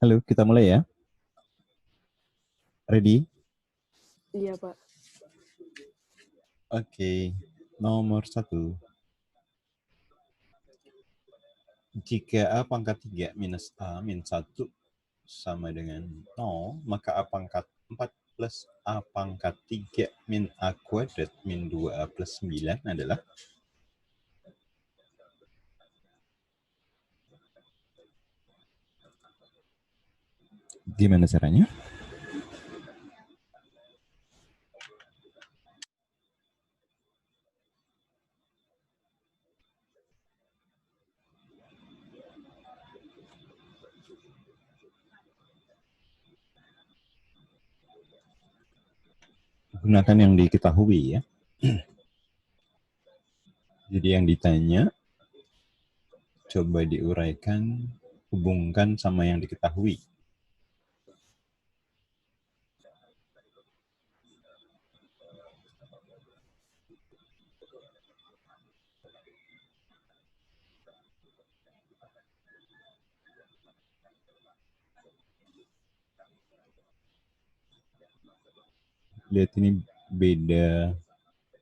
Halo, kita mulai ya. Ready? Iya, Pak. Oke. Nomor 1. Jika A pangkat 3 minus A min 1 sama dengan 0, maka A pangkat 4 plus A pangkat 3 min A kuadrat min 2A plus 9 adalah? Gimana caranya? Gunakan yang diketahui ya. Jadi yang ditanya, coba diuraikan, hubungkan sama yang diketahui. Lihat ini beda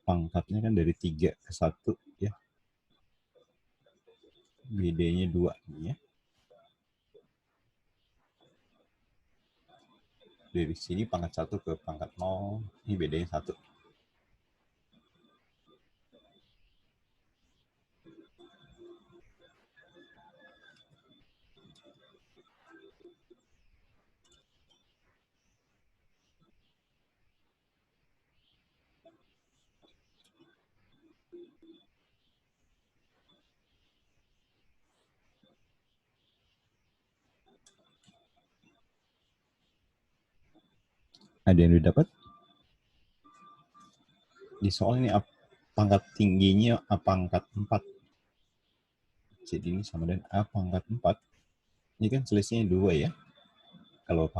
pangkatnya kan dari 3 ke 1 ya. Bedanya 2 ya. Dari sini pangkat 1 ke pangkat 0, ini bedanya 1. Ada yang didapat? Di soal ini pangkat tingginya A pangkat 4. Jadi ini sama dengan A pangkat 4. Ini kan selisihnya 2 ya. Kalau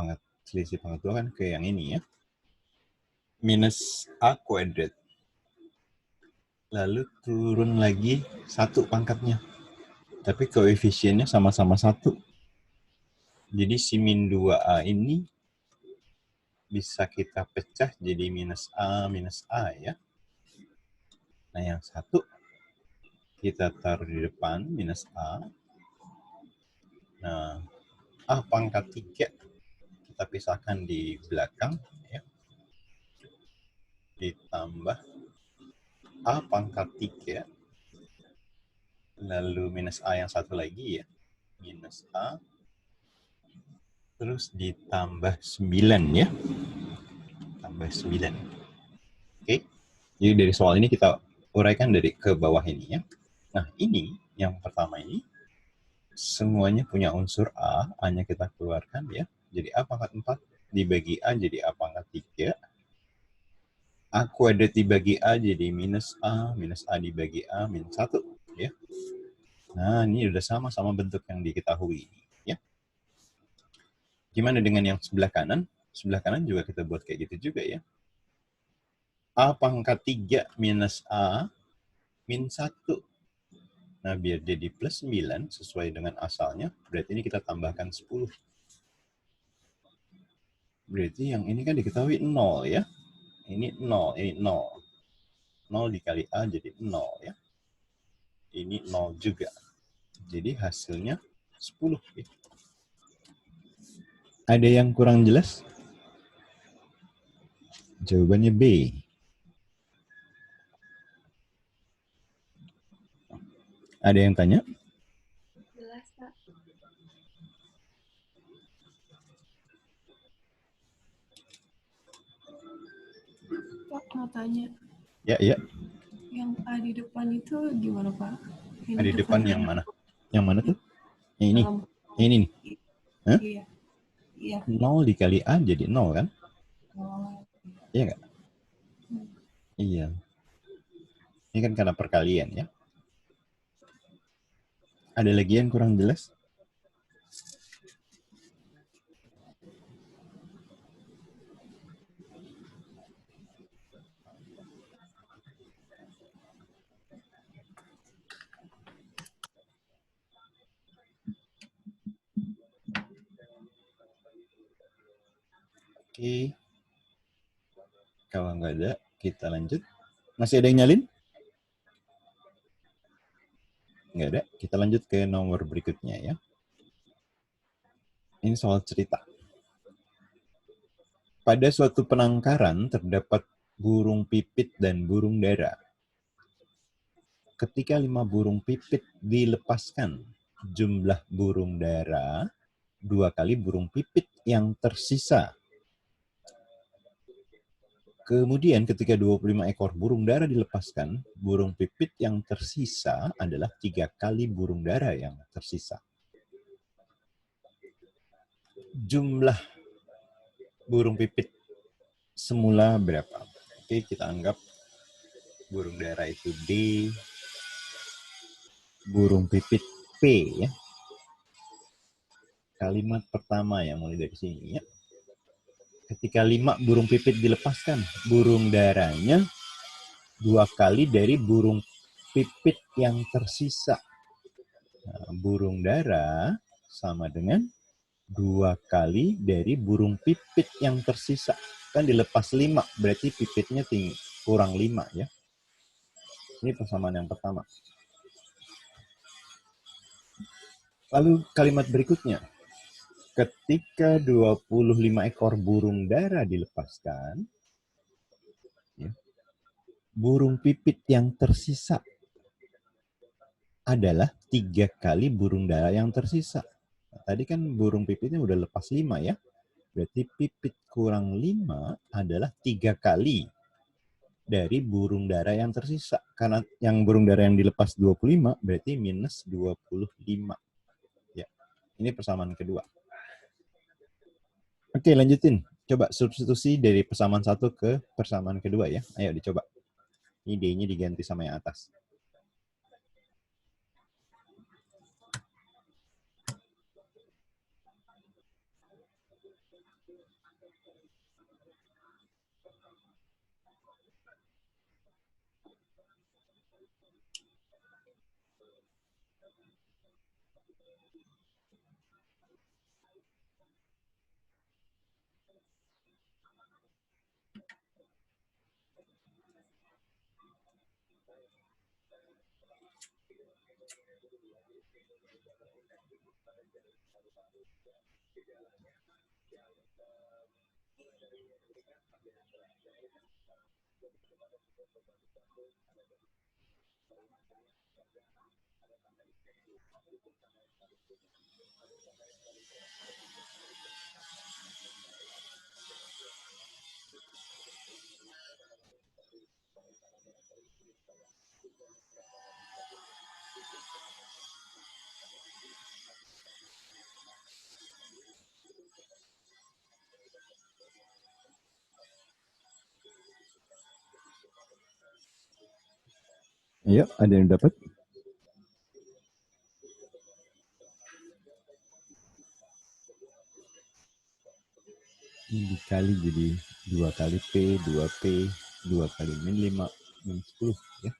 selisih pangkat 2 kan ke yang ini ya. Minus A kuadrat. Lalu turun lagi 1 pangkatnya. Tapi koefisiennya sama-sama 1. Jadi si min 2A ini bisa kita pecah jadi minus A ya. Nah yang 1 kita taruh di depan, minus A. Nah, A pangkat 3 kita pisahkan di belakang ya. Ditambah A pangkat 3 lalu minus A yang 1 lagi ya, minus A terus ditambah 9 ya, tambah 9. Oke, jadi dari soal ini kita uraikan dari ke bawah ini ya. Nah ini yang pertama ini semuanya punya unsur A-nya kita keluarkan ya, jadi A pangkat 4 dibagi A jadi A pangkat 3, A kuadrat dibagi A jadi minus A dibagi A min 1 ya. Nah ini udah sama-sama bentuk yang diketahui ya. Gimana dengan yang sebelah kanan? Sebelah kanan juga kita buat kayak gitu juga ya. A pangkat 3 minus A min 1. Nah biar jadi plus 9 sesuai dengan asalnya, berarti ini kita tambahkan 10. Berarti yang ini kan diketahui 0 ya. Ini 0, ini 0. 0 dikali A jadi 0 ya. Ini 0 juga. Jadi hasilnya 10 ya. Ada yang kurang jelas? Jawabannya B. Ada yang tanya? Jelas, Pak. Pak, mau tanya. Ya, ya. Yang A di depan itu gimana, Pak? Yang Ada di depan yang mana? Yang mana tuh? Yang ini? Yang ini nih? Hah? Iya. Iya. 0 dikali A jadi 0 kan? Oh. Iya nggak? Iya. Ini kan karena perkalian ya. Ada lagi yang kurang jelas? Oke. Kalau nggak ada, kita lanjut. Masih ada yang nyalin? Nggak ada. Kita lanjut ke nomor berikutnya ya. Ini soal cerita. Pada suatu penangkaran terdapat burung pipit dan burung dara. Ketika 5 burung pipit dilepaskan, jumlah burung dara 2 kali burung pipit yang tersisa. Kemudian ketika 25 ekor burung dara dilepaskan, burung pipit yang tersisa adalah 3 kali burung dara yang tersisa. Jumlah burung pipit semula berapa? Oke, kita anggap burung dara itu D, burung pipit P ya. Kalimat pertama yang mulai dari sini ya. Ketika 5 burung pipit dilepaskan, burung daranya 2 kali dari burung pipit yang tersisa. Nah, burung dara sama dengan 2 kali dari burung pipit yang tersisa. Kan dilepas 5, berarti pipitnya kurang 5 ya. Ini persamaan yang pertama. Lalu kalimat berikutnya. Ketika 25 ekor burung dara dilepaskan, ya, burung pipit yang tersisa adalah 3 kali burung dara yang tersisa. Nah, tadi kan burung pipitnya udah lepas 5 ya. Berarti pipit kurang 5 adalah 3 kali dari burung dara yang tersisa. Karena yang burung dara yang dilepas 25, berarti minus 25. Ya, ini persamaan kedua. Oke, lanjutin. Coba substitusi dari persamaan 1 ke persamaan kedua ya. Ayo dicoba. Ini D-nya diganti sama yang atas. Ayo, ada yang dapat? Ini dikali jadi 2 kali P, 2P, 2 kali min 5, min 10 ya.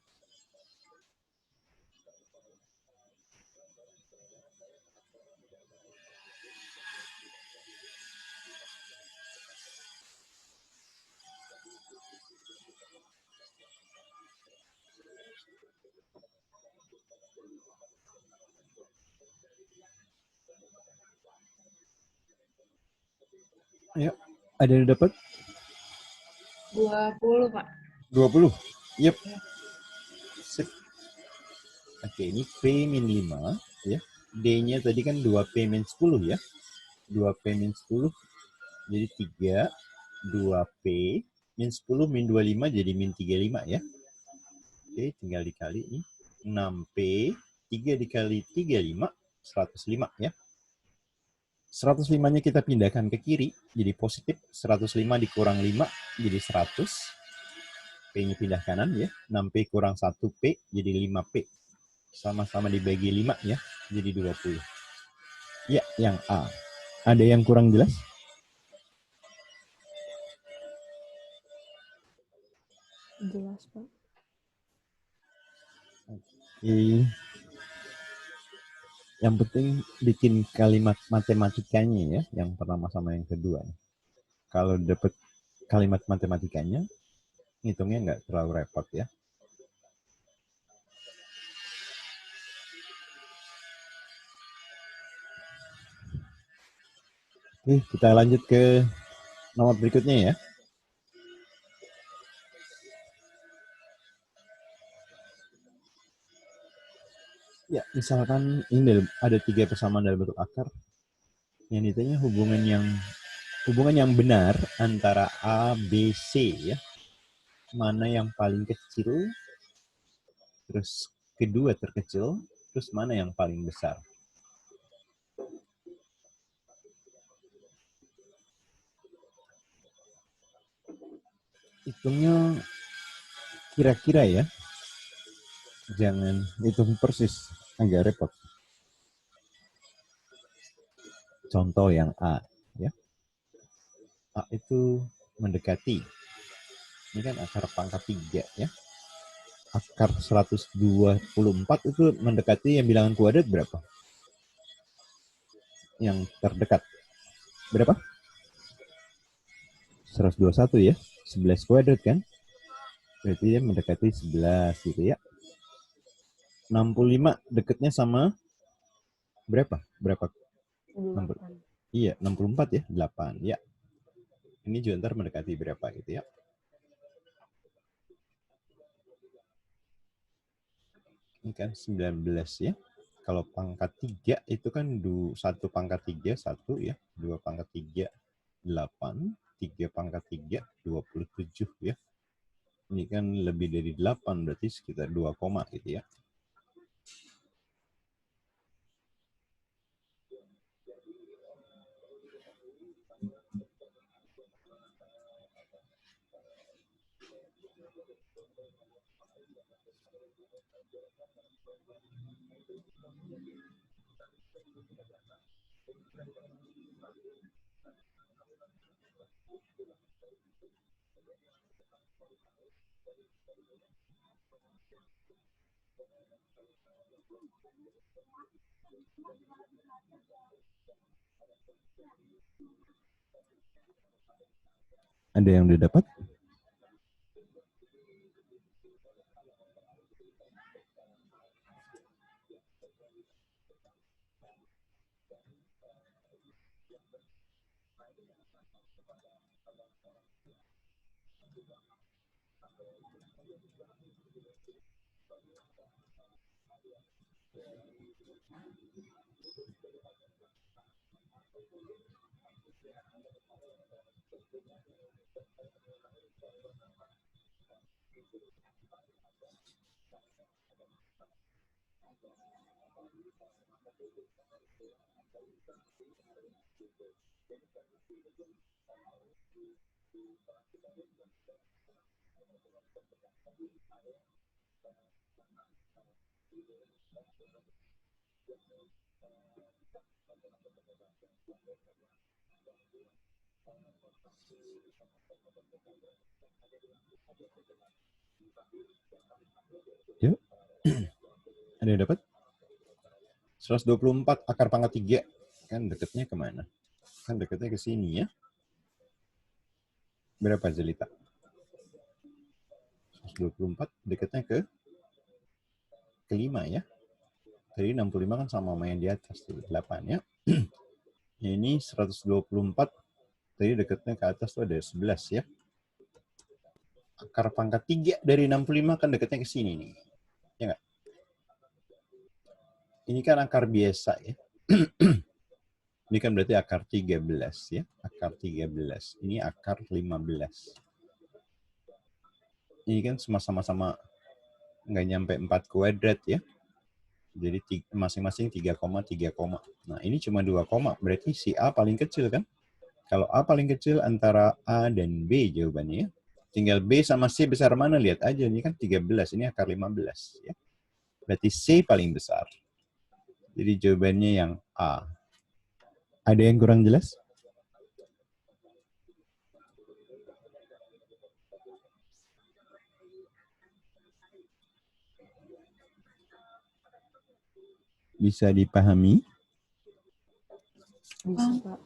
Ayo, ada yang dapat? 20, Pak. 20. Yep. Sip. Oke, ini P min 5 ya. D-nya tadi kan 2P min 10 ya. 2P min 10 jadi 3, 2P min 10 min 25 jadi min 35 ya. Oke, tinggal dikali ini. 6P, 3 dikali 35, 105 ya. 105-nya kita pindahkan ke kiri, jadi positif. 105 dikurang 5, jadi 100. P-nya pindah kanan ya. 6P kurang 1P, jadi 5P. Sama-sama dibagi 5 ya, jadi 20. Ya, yang A. Ada yang kurang jelas? Jelas, Pak. Oke. Yang penting bikin kalimat matematikanya ya, yang pertama sama yang kedua. Kalau dapat kalimat matematikanya, ngitungnya nggak terlalu repot ya. Oke, kita lanjut ke nomor berikutnya ya. Ya, misalkan ini ada 3 persamaan dalam bentuk akar. Yang ditanya hubungan yang benar antara A, B, C ya. Mana yang paling kecil, terus kedua terkecil, terus mana yang paling besar. Hitungnya kira-kira ya. Jangan hitung persis, agak repot. Contoh yang A ya. A itu mendekati. Ini kan akar pangkat 3 ya. Akar 124 itu mendekati yang bilangan kuadrat berapa? Yang terdekat. Berapa? 121 ya. 11 kuadrat kan? Berarti dia mendekati 11 gitu ya. 65 dekatnya sama berapa? Berapa? 8. Iya, 64 ya, 8 ya. Ini juga ntar mendekati berapa gitu ya. Ini kan 19 ya. Kalau pangkat 3 itu kan 1 pangkat 3, 1 ya. 2 pangkat 3, 8. 3 pangkat 3, 27 ya. Ini kan lebih dari 8, berarti sekitar 2 koma gitu ya. Ada yang udah dapat? Yuk. Ada yang dapat? 124 akar pangkat 3. Kan dekatnya kemana? Kan dekatnya ke sini ya. Berapa Zelita? 124 dekatnya ke 5 ya. Tadi 65 kan sama yang di atas, 8 ya. Ini 124, tadi dekatnya ke atas tuh ada 11 ya. Akar pangkat 3 dari 65 kan dekatnya ke sini nih. Ya nggak? Ini kan akar biasa ya. Ini kan berarti akar 13 ya. Akar 13. Ini akar 15. Ini kan sama-sama nggak nyampe 4 kuadrat ya. Jadi masing-masing 3, 3. Nah ini cuma 2, berarti si A paling kecil kan? Kalau A paling kecil antara A dan B jawabannya ya. Tinggal B sama C besar mana, lihat aja. Ini kan 13, ini akar 15 ya. Berarti C paling besar. Jadi jawabannya yang A. Ada yang kurang jelas? Bisa dipahami? Bisa, Pak.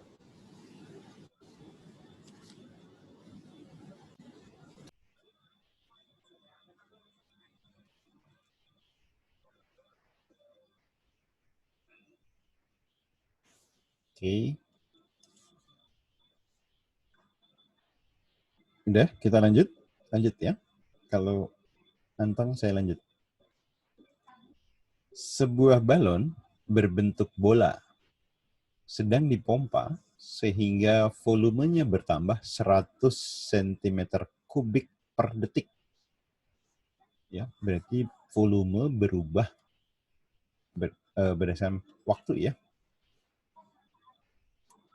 Oke. Udah, kita lanjut. Lanjut ya. Kalau Antong, saya lanjut. Sebuah balon berbentuk bola sedang dipompa sehingga volumenya bertambah 100 cm kubik per detik. Ya, berarti volume berubah berdasarkan waktu ya.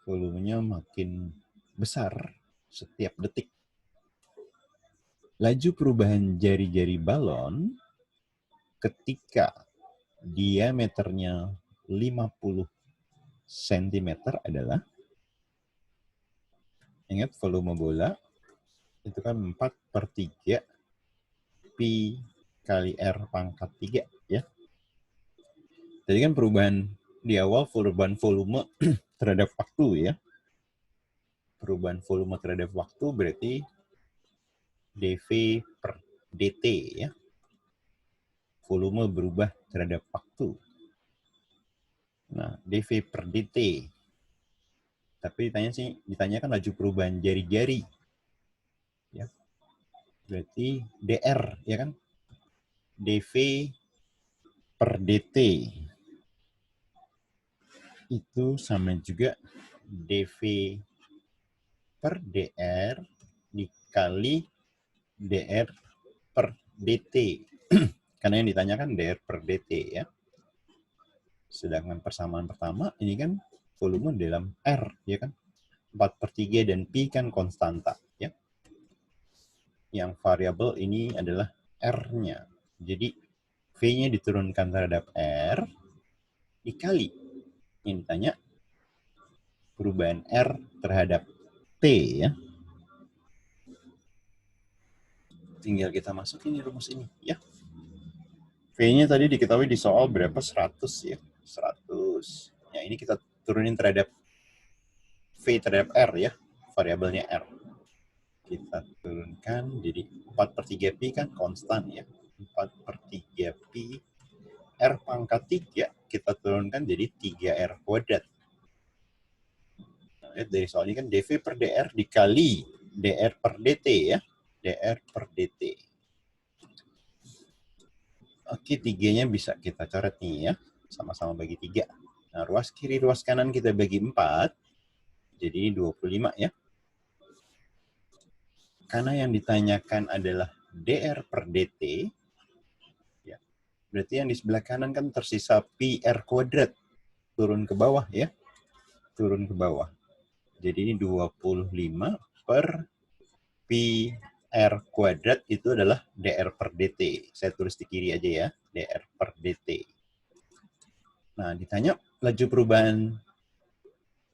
Volumenya makin besar setiap detik. Laju perubahan jari-jari balon ketika diameternya 50 cm adalah, ingat volume bola itu kan 4/3 pi kali R pangkat 3 ya. Jadi kan perubahan di awal perubahan volume terhadap waktu ya. Perubahan volume terhadap waktu berarti dV per dt ya. Volume berubah terhadap waktu. Nah, dV per dt. Tapi ditanyakan laju perubahan jari-jari. Ya. Berarti dr ya kan? dV per dt itu sama juga dV per dr dikali dr per dt. Karena yang ditanyakan dr per dt ya. Sedangkan persamaan pertama ini kan volume dalam R ya kan. 4/3 dan pi kan konstanta ya. Yang variabel ini adalah R-nya. Jadi V-nya diturunkan terhadap R dikali yang ditanya perubahan R terhadap T ya. Tinggal kita masukin rumus ini ya. V-nya tadi diketahui di soal berapa? 100 ya. 100. Ya, ini kita turunin terhadap V terhadap R ya. Variabelnya R. Kita turunkan jadi 4/3 pi kan konstan ya. 4/3 pi R pangkat 3 kita turunkan jadi 3R kuadrat. Nah, dari soal ini kan dV per dr dikali dr per dt ya. dr per dt. Oke, 3-nya bisa kita coret nih ya. Sama-sama bagi 3. Nah, ruas kiri, ruas kanan kita bagi 4. Jadi 25 ya. Karena yang ditanyakan adalah dr per dt. Ya. Berarti yang di sebelah kanan kan tersisa pi r kuadrat. Turun ke bawah ya. Turun ke bawah. Jadi ini 25 per pi r kuadrat itu adalah dr per dt. Saya tulis di kiri aja ya. dr per dt. Nah, ditanya laju perubahan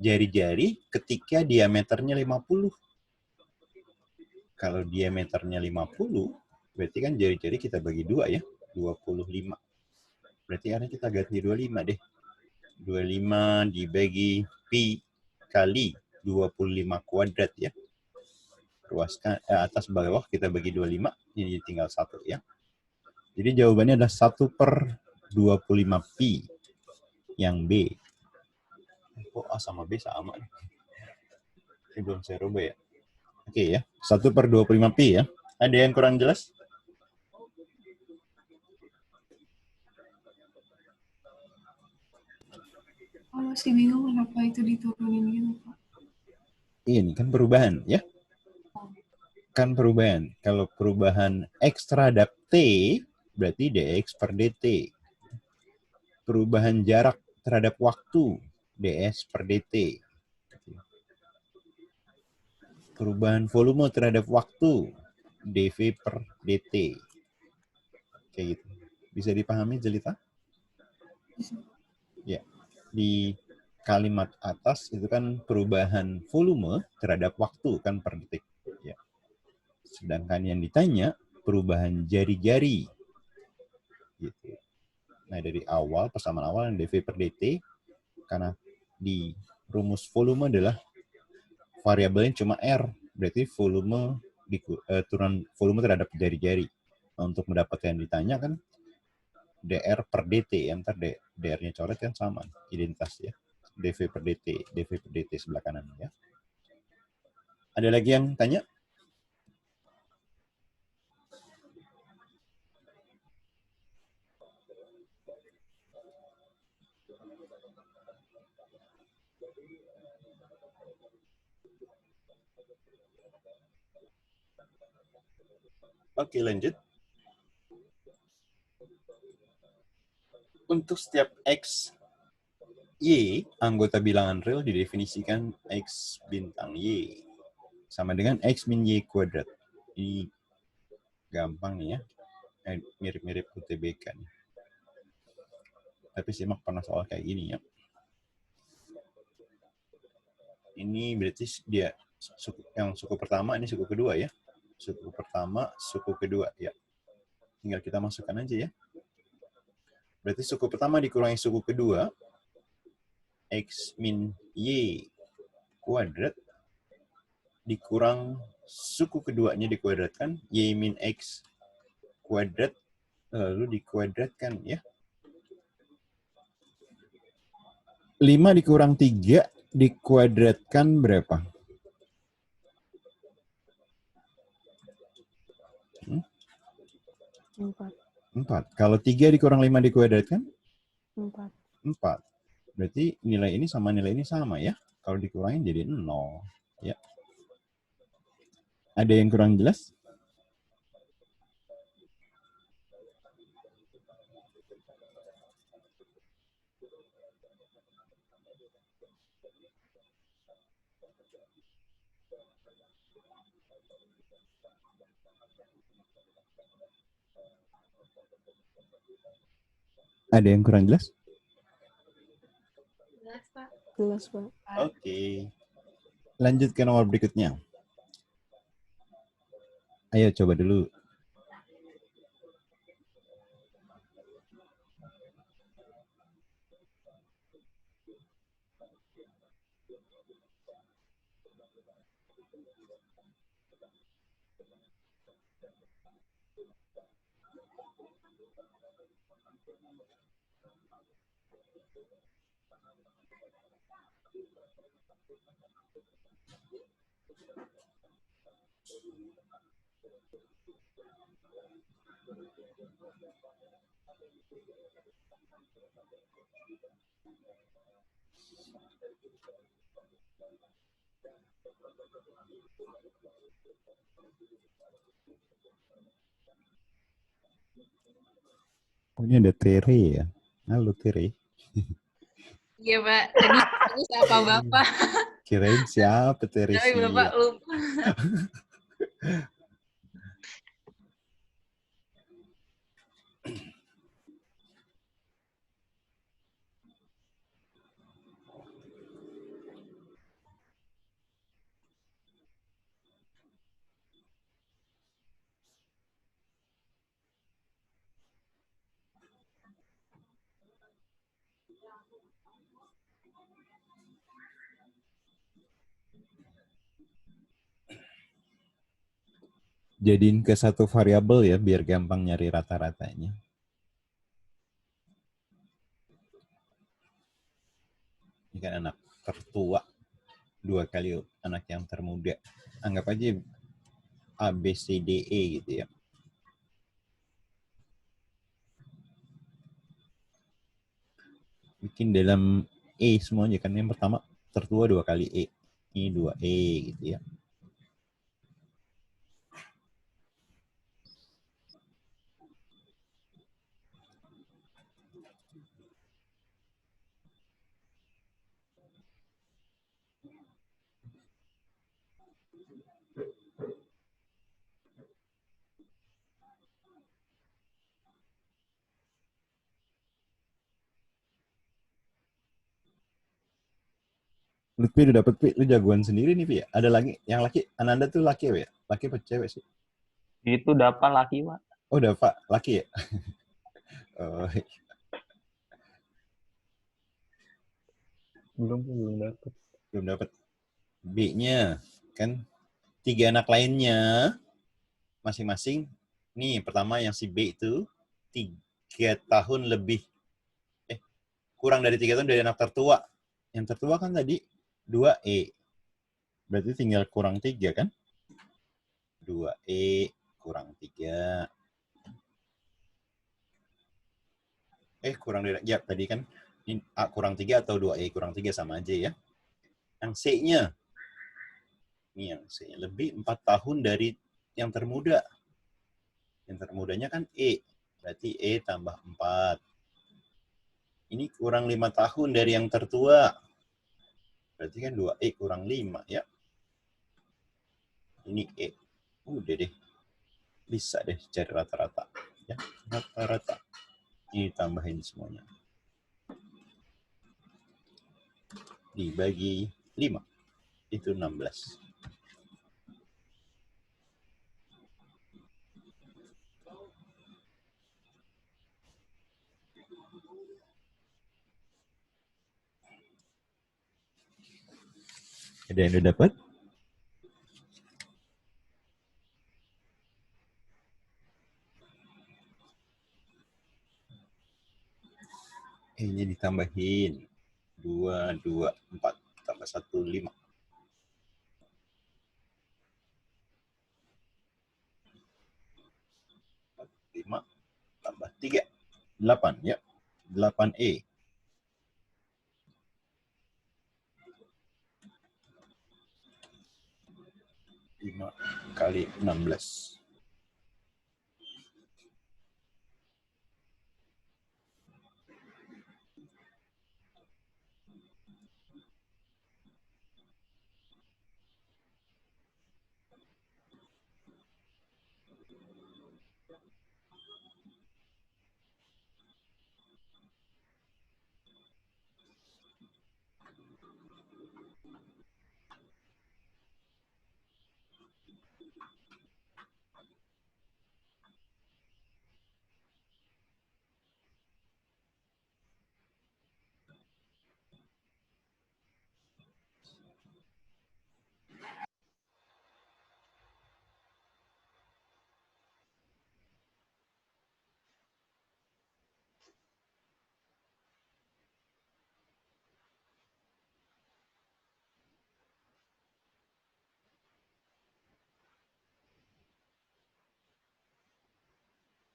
jari-jari ketika diameternya 50. Kalau diameternya 50, berarti kan jari-jari kita bagi 2 ya. 25. Berarti artinya kita ganti 25 deh. 25 dibagi pi kali 25 kuadrat ya. Ruas atas bawah kita bagi 25, ini tinggal 1 ya. Jadi jawabannya adalah 1/25 pi. Yang B. Kok A sama B sama? Ini belum saya rubah ya. Oke ya, 1/25 pi ya. Ada yang kurang jelas? Oh, masih bingung kenapa itu diturunin gitu, Pak. Ini kan perubahan ya. Kan perubahan. Kalau perubahan X terhadap T, berarti dx per dt. Perubahan jarak terhadap waktu, ds per dt. Perubahan volume terhadap waktu, dv per dt. Kayak gitu. Bisa dipahami, Jelita? Ya. Di kalimat atas itu kan perubahan volume terhadap waktu kan per detik. Ya. Sedangkan yang ditanya perubahan jari-jari. Gitu. Nah, dari awal, persamaan awal yang dv per dt, karena di rumus volume adalah variabelnya cuma R, berarti volume turun volume terhadap jari-jari. Nah, untuk mendapatkan yang ditanya kan dr per dt, ya, ntar dr-nya coret kan sama, identitas ya. dv per dt sebelah kanan ya. Ada lagi yang tanya? Oke, lanjut. Untuk setiap X, Y, anggota bilangan real didefinisikan X bintang Y. Sama dengan X min Y kuadrat. Ini gampang nih ya. Mirip-mirip UTBK nih. Tapi simak pernah soal kayak gini ya. Ini berarti dia yang suku pertama, ini suku kedua ya. Suku pertama, suku kedua ya. Tinggal kita masukkan aja ya. Berarti suku pertama dikurangi suku kedua, X min Y kuadrat, dikurang suku keduanya dikuadratkan, Y min X kuadrat, lalu dikuadratkan ya. 5 dikurang 3 dikuadratkan berapa? 4. Kalau 3 dikurang 5 dikuadratkan? 4. 4. Berarti nilai ini sama nilai ini sama ya. Kalau dikurangin jadi 0. Ya. Ada yang kurang jelas? Ada yang kurang jelas? Jelas, Pak. Oke. Lanjut ke nomor berikutnya. Ayo coba dulu. Oh, ini ada Tere ya. Halo Tere. Iya Pak, tadi siapa Bapak? Kirain siapa Tere Tapi sih? Bapak lupa. Jadiin ke satu variabel ya, biar gampang nyari rata-ratanya. Ini kan anak tertua, 2 kali anak yang termuda. Anggap aja A, B, C, D, E gitu ya. Bikin dalam E semuanya, kan yang pertama tertua 2 kali E. Ini 2E gitu ya. Lutfi udah dapet, Pi. Lu jagoan sendiri nih, Pi. Ada lagi, yang laki, Ananda tuh laki ya? Laki apa cewek sih? Itu dapat laki, Pak. Oh, udah, Pak. Laki ya? Oh, Belum dapat. belum dapat. B-nya, kan 3 anak lainnya, masing-masing. Nih, pertama yang si B itu, 3 tahun lebih. Kurang dari 3 tahun dari anak tertua. Yang tertua kan tadi 2E. Berarti tinggal kurang 3 kan? 2E kurang 3. Kurang dari, ya tadi kan ini A kurang 3 atau 2E kurang 3 sama aja ya. Yang C-nya, ini yang C-nya lebih 4 tahun dari yang termuda. Yang termudanya kan E, berarti E tambah 4. Ini kurang 5 tahun dari yang tertua. Berarti kan 2E kurang 5 ya. Ini E. Udah deh. Bisa deh cari rata-rata. Ya, rata-rata. Ini tambahin semuanya. Dibagi 5. Itu 16. Ada yang udah dapat? Ini ditambahin. 2, 2, 4. Tambah 1, 5. 5 tambah 3. 8 ya. 8E. 5 kali 16.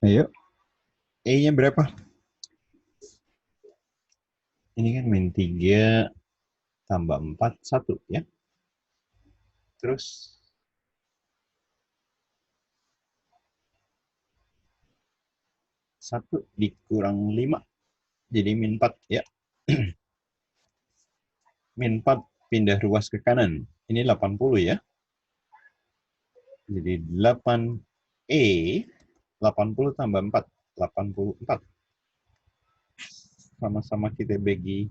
Ayo. E-nya berapa? Ini kan min 3 tambah 4, 1 ya. Terus 1 dikurang 5. Jadi min 4 ya. Min 4 pindah ruas ke kanan. Ini 80 ya. Jadi 8E 80 tambah 4. 84. Sama-sama kita bagi,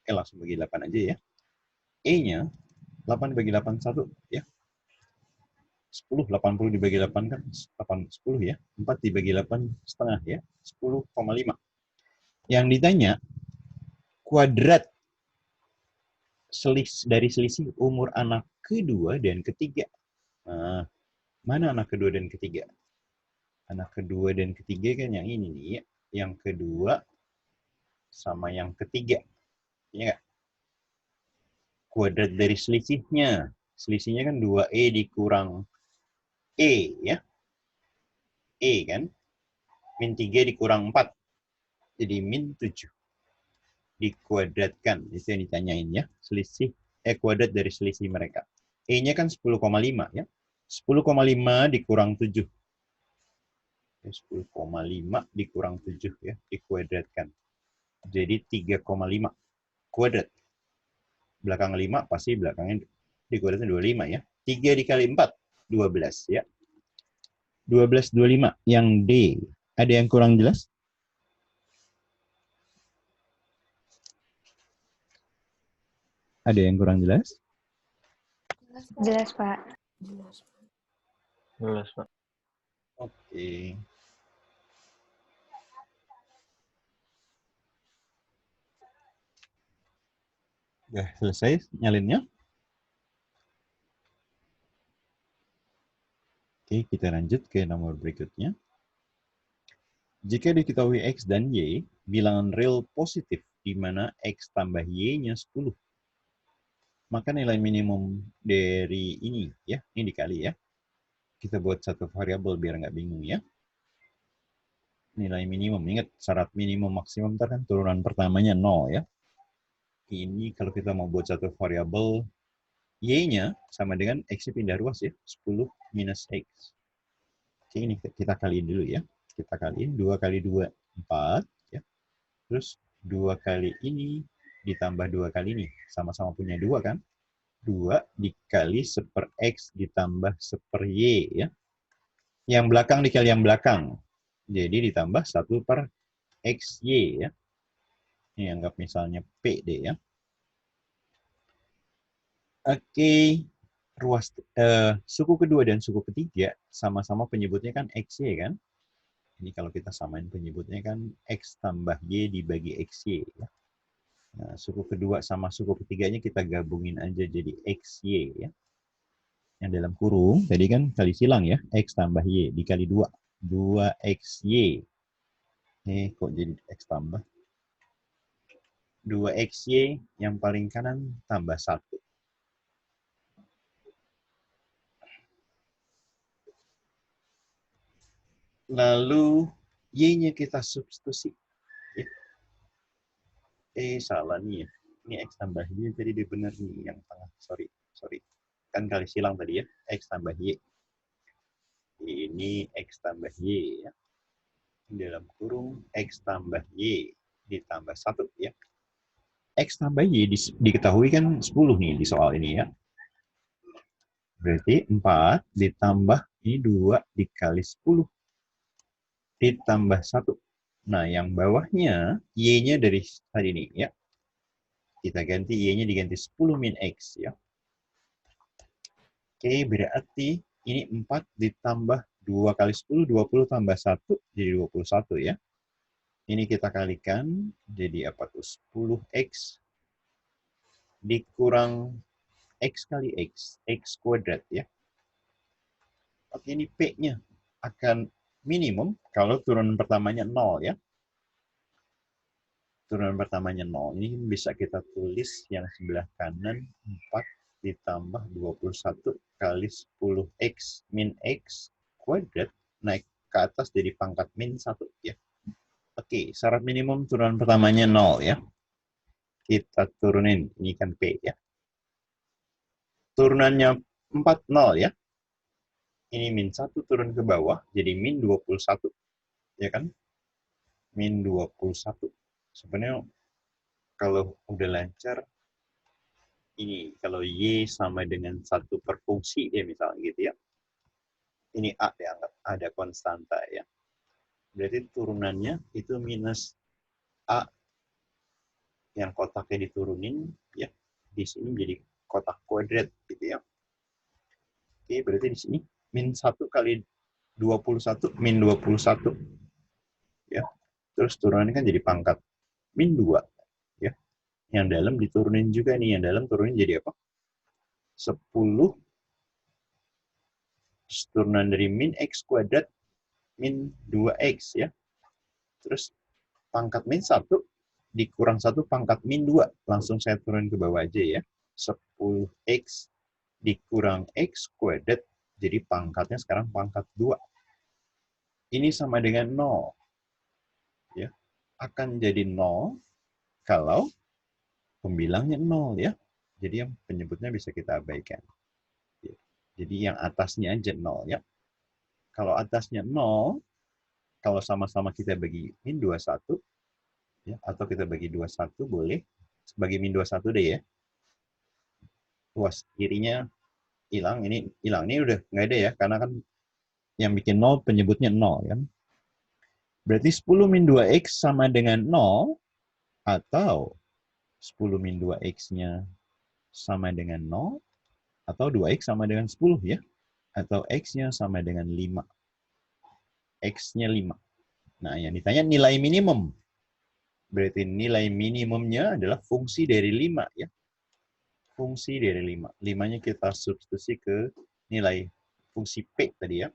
langsung bagi 8 aja ya. E-nya 8 dibagi 8, 1 ya. 10, 80 dibagi 8 kan 8, 10 ya. 4 dibagi 8 setengah ya. 10,5. Yang ditanya, kuadrat dari selisih umur anak kedua dan ketiga. Nah, mana anak kedua dan ketiga? Anak kedua dan ketiga kan yang ini nih ya. Yang kedua sama yang ketiga. Ya nggak? Kuadrat dari selisihnya. Selisihnya kan 2E dikurang E ya. E kan. Min 3 dikurang 4. Jadi min 7. Dikuadratkan. Itu yang ditanyain ya. Selisih, kuadrat dari selisih mereka. E-nya kan 10,5 ya. 10,5 dikurang 7. 10,5 dikurang 7 ya. Dikuadratkan. Jadi 3,5 kuadrat. Belakang 5 pasti belakangnya dikuadratkan 25 ya. 3 dikali 4, 12 ya. 12, 25. Yang D. Ada yang kurang jelas? Ada yang kurang jelas? Jelas, Pak. Jelas, Pak. Oke. Udah selesai nyalinnya? Oke, kita lanjut ke nomor berikutnya. Jika diketahui X dan Y, bilangan real positif di mana X tambah Y-nya 10. Maka nilai minimum dari ini, ya, ini dikali ya. Kita buat satu variabel biar nggak bingung ya. Nilai minimum, ingat syarat minimum maksimum kan turunan pertamanya 0 ya. Ini kalau kita mau buat satu variabel, Y-nya sama dengan X-nya pindah ruas ya, 10 minus X. Oke, ini kita kaliin dulu ya. Kita kaliin 2 kali 2, 4. Ya. Terus 2 kali ini ditambah 2 kali ini. Sama-sama punya 2 kan? 2 dikali 1 X ditambah 1 Y. Ya. Yang belakang dikali yang belakang. Jadi ditambah 1 per XY. Ya. Ini anggap misalnya P deh ya. Oke. Ruas suku kedua dan suku ketiga sama-sama penyebutnya kan XY kan? Ini kalau kita samain penyebutnya kan X tambah Y dibagi XY. Ya. Nah, suku kedua sama suku ketiganya kita gabungin aja jadi XY. Ya. Yang dalam kurung, tadi kan kali silang ya, X tambah Y dikali 2. 2XY. Kok jadi X tambah? 2XY yang paling kanan tambah 1. Lalu Y-nya kita substitusi. Salah nih ya. Ini X tambah Y, jadi dia benar nih yang tengah. Sorry. Kan kali silang tadi ya. X tambah Y. Ini X tambah Y ya. Dalam kurung X tambah Y ditambah 1 ya. X tambah Y diketahui kan 10 nih di soal ini ya. Berarti 4 ditambah ini 2 dikali 10. Ditambah 1. Nah, yang bawahnya, Y-nya dari tadi nih, ya. Kita ganti Y-nya diganti 10 min X, ya. Oke, berarti ini 4 ditambah 2 kali 10, 20 tambah 1, jadi 21, ya. Ini kita kalikan, jadi apa tuh? 10X dikurang X kali X kuadrat, ya. Oke, ini P-nya akan minimum kalau turunan pertamanya 0 ya. Turunan pertamanya 0. Ini bisa kita tulis yang sebelah kanan 4 ditambah 21 kali 10X min X kuadrat naik ke atas jadi pangkat min 1 ya. Oke, syarat minimum turunan pertamanya 0 ya. Kita turunin, ini kan P ya. Turunannya 4, 0 ya. Ini min 1 turun ke bawah jadi min 21. Ya kan? Min 21. Sebenarnya kalau udah lancar, ini kalau Y sama dengan 1 per fungsi ya misalnya gitu ya. Ini A dianggap ada konstanta ya. Berarti turunannya itu minus A yang kotaknya diturunin ya. Di sini menjadi kotak kuadrat gitu ya. Oke, berarti di sini min 1 kali 21 min 21 ya. Terus turunannya kan jadi pangkat min 2 ya. Yang dalam diturunin juga nih, yang dalam turunin jadi apa? 10 turunan dari min X kuadrat min 2X ya. Terus pangkat min 1 dikurang 1 pangkat min 2. Langsung saya turun ke bawah aja ya. 10X dikurang X kuadrat. Jadi pangkatnya sekarang pangkat 2. Ini sama dengan 0. Ya. Akan jadi 0 kalau pembilangnya 0 ya. Jadi yang penyebutnya bisa kita abaikan. Ya. Jadi yang atasnya aja 0 ya. Kalau atasnya 0, kalau sama-sama kita bagi min 21, ya, atau kita bagi 21 boleh. Bagi min 21 deh ya. Luas kirinya hilang, ini hilang. Ini udah nggak ada ya, karena kan yang bikin 0 penyebutnya 0 kan. Berarti 10 min 2X sama dengan 0, atau 10 min 2X-nya sama dengan 0, atau 2X sama dengan 10 ya. Atau X-nya sama dengan 5. X-nya 5. Nah, yang ditanya nilai minimum. Berarti nilai minimumnya adalah fungsi dari 5 ya. Fungsi dari 5. 5-nya kita substitusi ke nilai fungsi P tadi ya.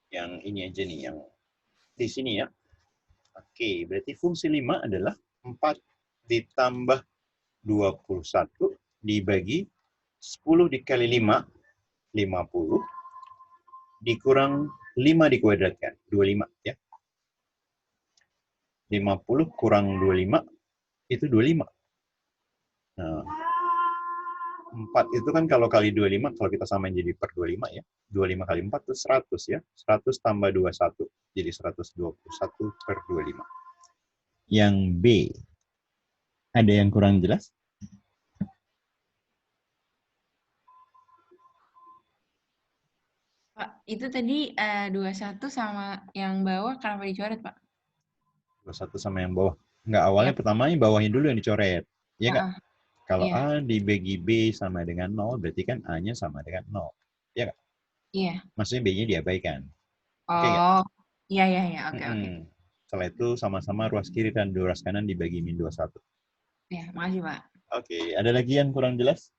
Yang ini aja nih, yang di sini ya. Oke, berarti fungsi 5 adalah 4 ditambah 21 dibagi 10 dikali 5, 50, dikurang 5 dikuadratkan, 25 ya. 50 kurang 25 itu 25. Nah, 4 itu kan kalau kali 25, kalau kita samain jadi per 25 ya. 25 kali 4 itu 100 ya. 100 tambah 21. Jadi 121 per 25. Yang B. Ada yang kurang jelas? Pak, itu tadi 21 sama yang bawah kenapa dicoret, Pak? 21 sama yang bawah. Enggak, awalnya Iya. pertamanya bawahnya dulu yang dicoret. Iya Kak? Heeh. Kalau Iya. A dibagi B sama dengan 0, berarti kan A-nya sama dengan 0. Iya Kak? Iya. Maksudnya B-nya diabaikan. Oke nggak? Oh, iya, iya, iya. Oke, oke. Setelah itu sama-sama ruas kiri dan ruas kanan dibagi min 21. Ya, makasih, Pak. Oke, ada lagi yang kurang jelas?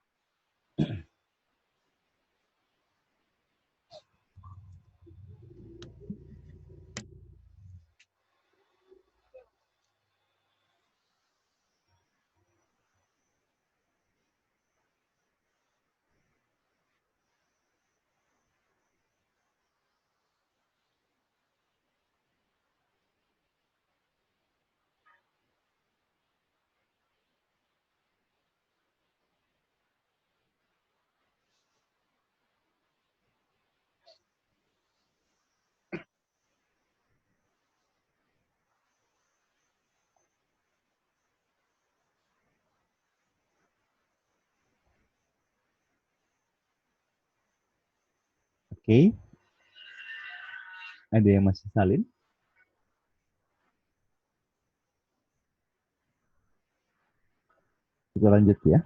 Oke. Ada yang masih salin? Kita lanjut ya.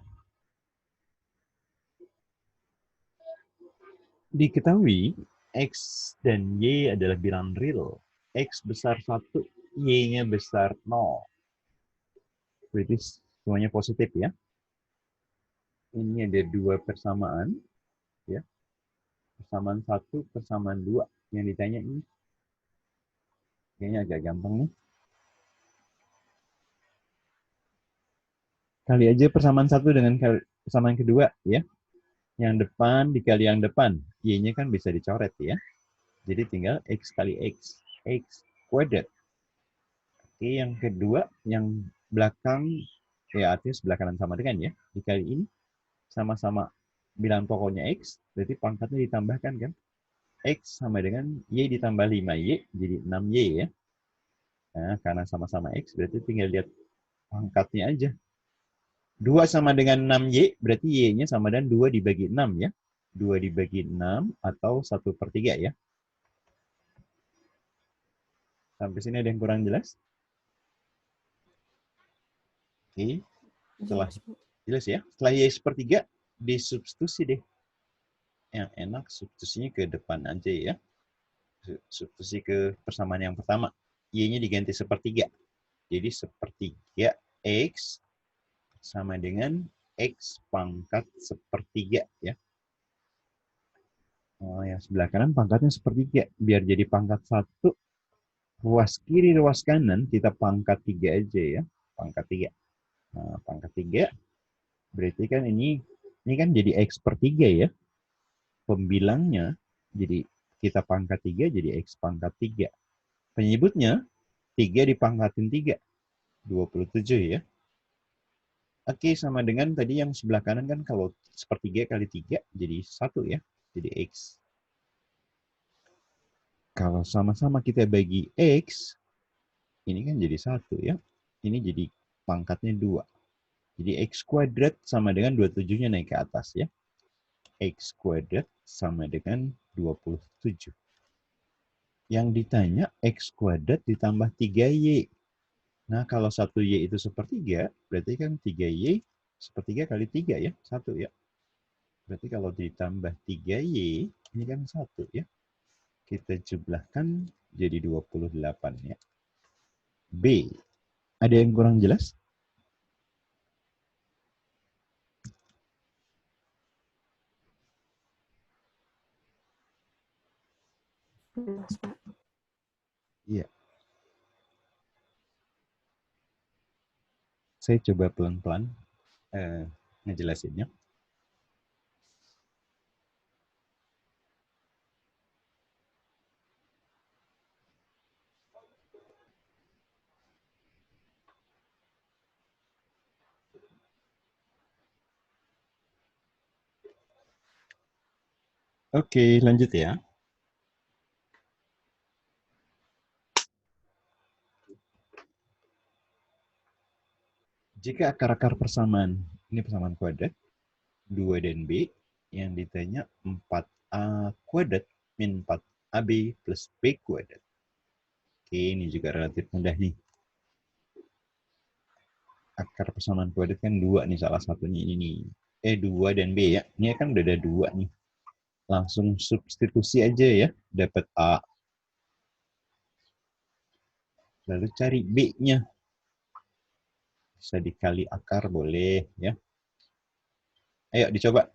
Diketahui X dan Y adalah bilangan real. X besar 1, Y-nya besar 0. Berarti semuanya positif ya. Ini ada dua persamaan. Ya. Persamaan 1, persamaan 2. Yang ditanya ini. Kayaknya agak gampang nih. Kali aja persamaan 1 dengan persamaan kedua ya. Yang depan dikali yang depan. Y-nya kan bisa dicoret ya. Jadi tinggal X kali X. X kuadrat. Oke, yang kedua, yang belakang, ya artinya sebelah kanan sama dengan ya. Dikali ini, sama-sama bilangan pokoknya X, berarti pangkatnya ditambahkan kan. X sama dengan Y ditambah 5Y, jadi 6Y ya. Nah, karena sama-sama X, berarti tinggal lihat pangkatnya aja. 2 sama dengan 6Y, berarti Y-nya sama dengan 2 dibagi 6 ya. 2 dibagi 6 atau 1/3 ya. Sampai sini ada yang kurang jelas? Oke, setelah jelas ya. Setelah Y sepertiga, disubstitusi deh. Yang enak substitusinya ke depan aja ya. Substitusi ke persamaan yang pertama. Y-nya diganti sepertiga. Jadi sepertiga X sama dengan X pangkat sepertiga ya. Oh, yang sebelah kanan pangkatnya sepertiga. Biar jadi pangkat 1, ruas kiri, ruas kanan kita pangkat 3 aja ya. Pangkat 3. Nah, pangkat 3 berarti kan ini kan jadi X per 3 ya. Pembilangnya jadi kita pangkat 3 jadi X pangkat 3. Penyebutnya 3 dipangkatin 3. 27 ya. Oke, sama dengan tadi yang sebelah kanan kan kalau sepertiga kali 3 jadi 1 ya. Jadi X. Kalau sama-sama kita bagi X, ini kan jadi 1 ya. Ini jadi pangkatnya 2. Jadi X kuadrat sama dengan 27-nya naik ke atas ya. X kuadrat sama dengan 27. Yang ditanya X kuadrat ditambah 3Y. Nah, kalau 1Y itu sepertiga, berarti kan 3Y sepertiga kali 3 ya, 1 ya. Berarti kalau ditambah 3Y, ini kan 1 ya. Kita jumlahkan jadi 28 ya. B. Ada yang kurang jelas? Jelas, Pak. Iya. Saya coba pelan-pelan ngejelasinnya. Oke, lanjut ya. Jika akar-akar persamaan, ini persamaan kuadrat, 2 dan B, yang ditanya 4A kuadrat min 4AB plus B kuadrat. Oke, ini juga relatif mudah nih. Akar persamaan kuadrat kan 2 nih, salah satunya ini nih. 2 dan B ya. Ini kan udah ada 2 nih. Langsung substitusi aja ya, dapat A. Lalu cari B-nya. Bisa dikali akar boleh ya. Ayo dicoba.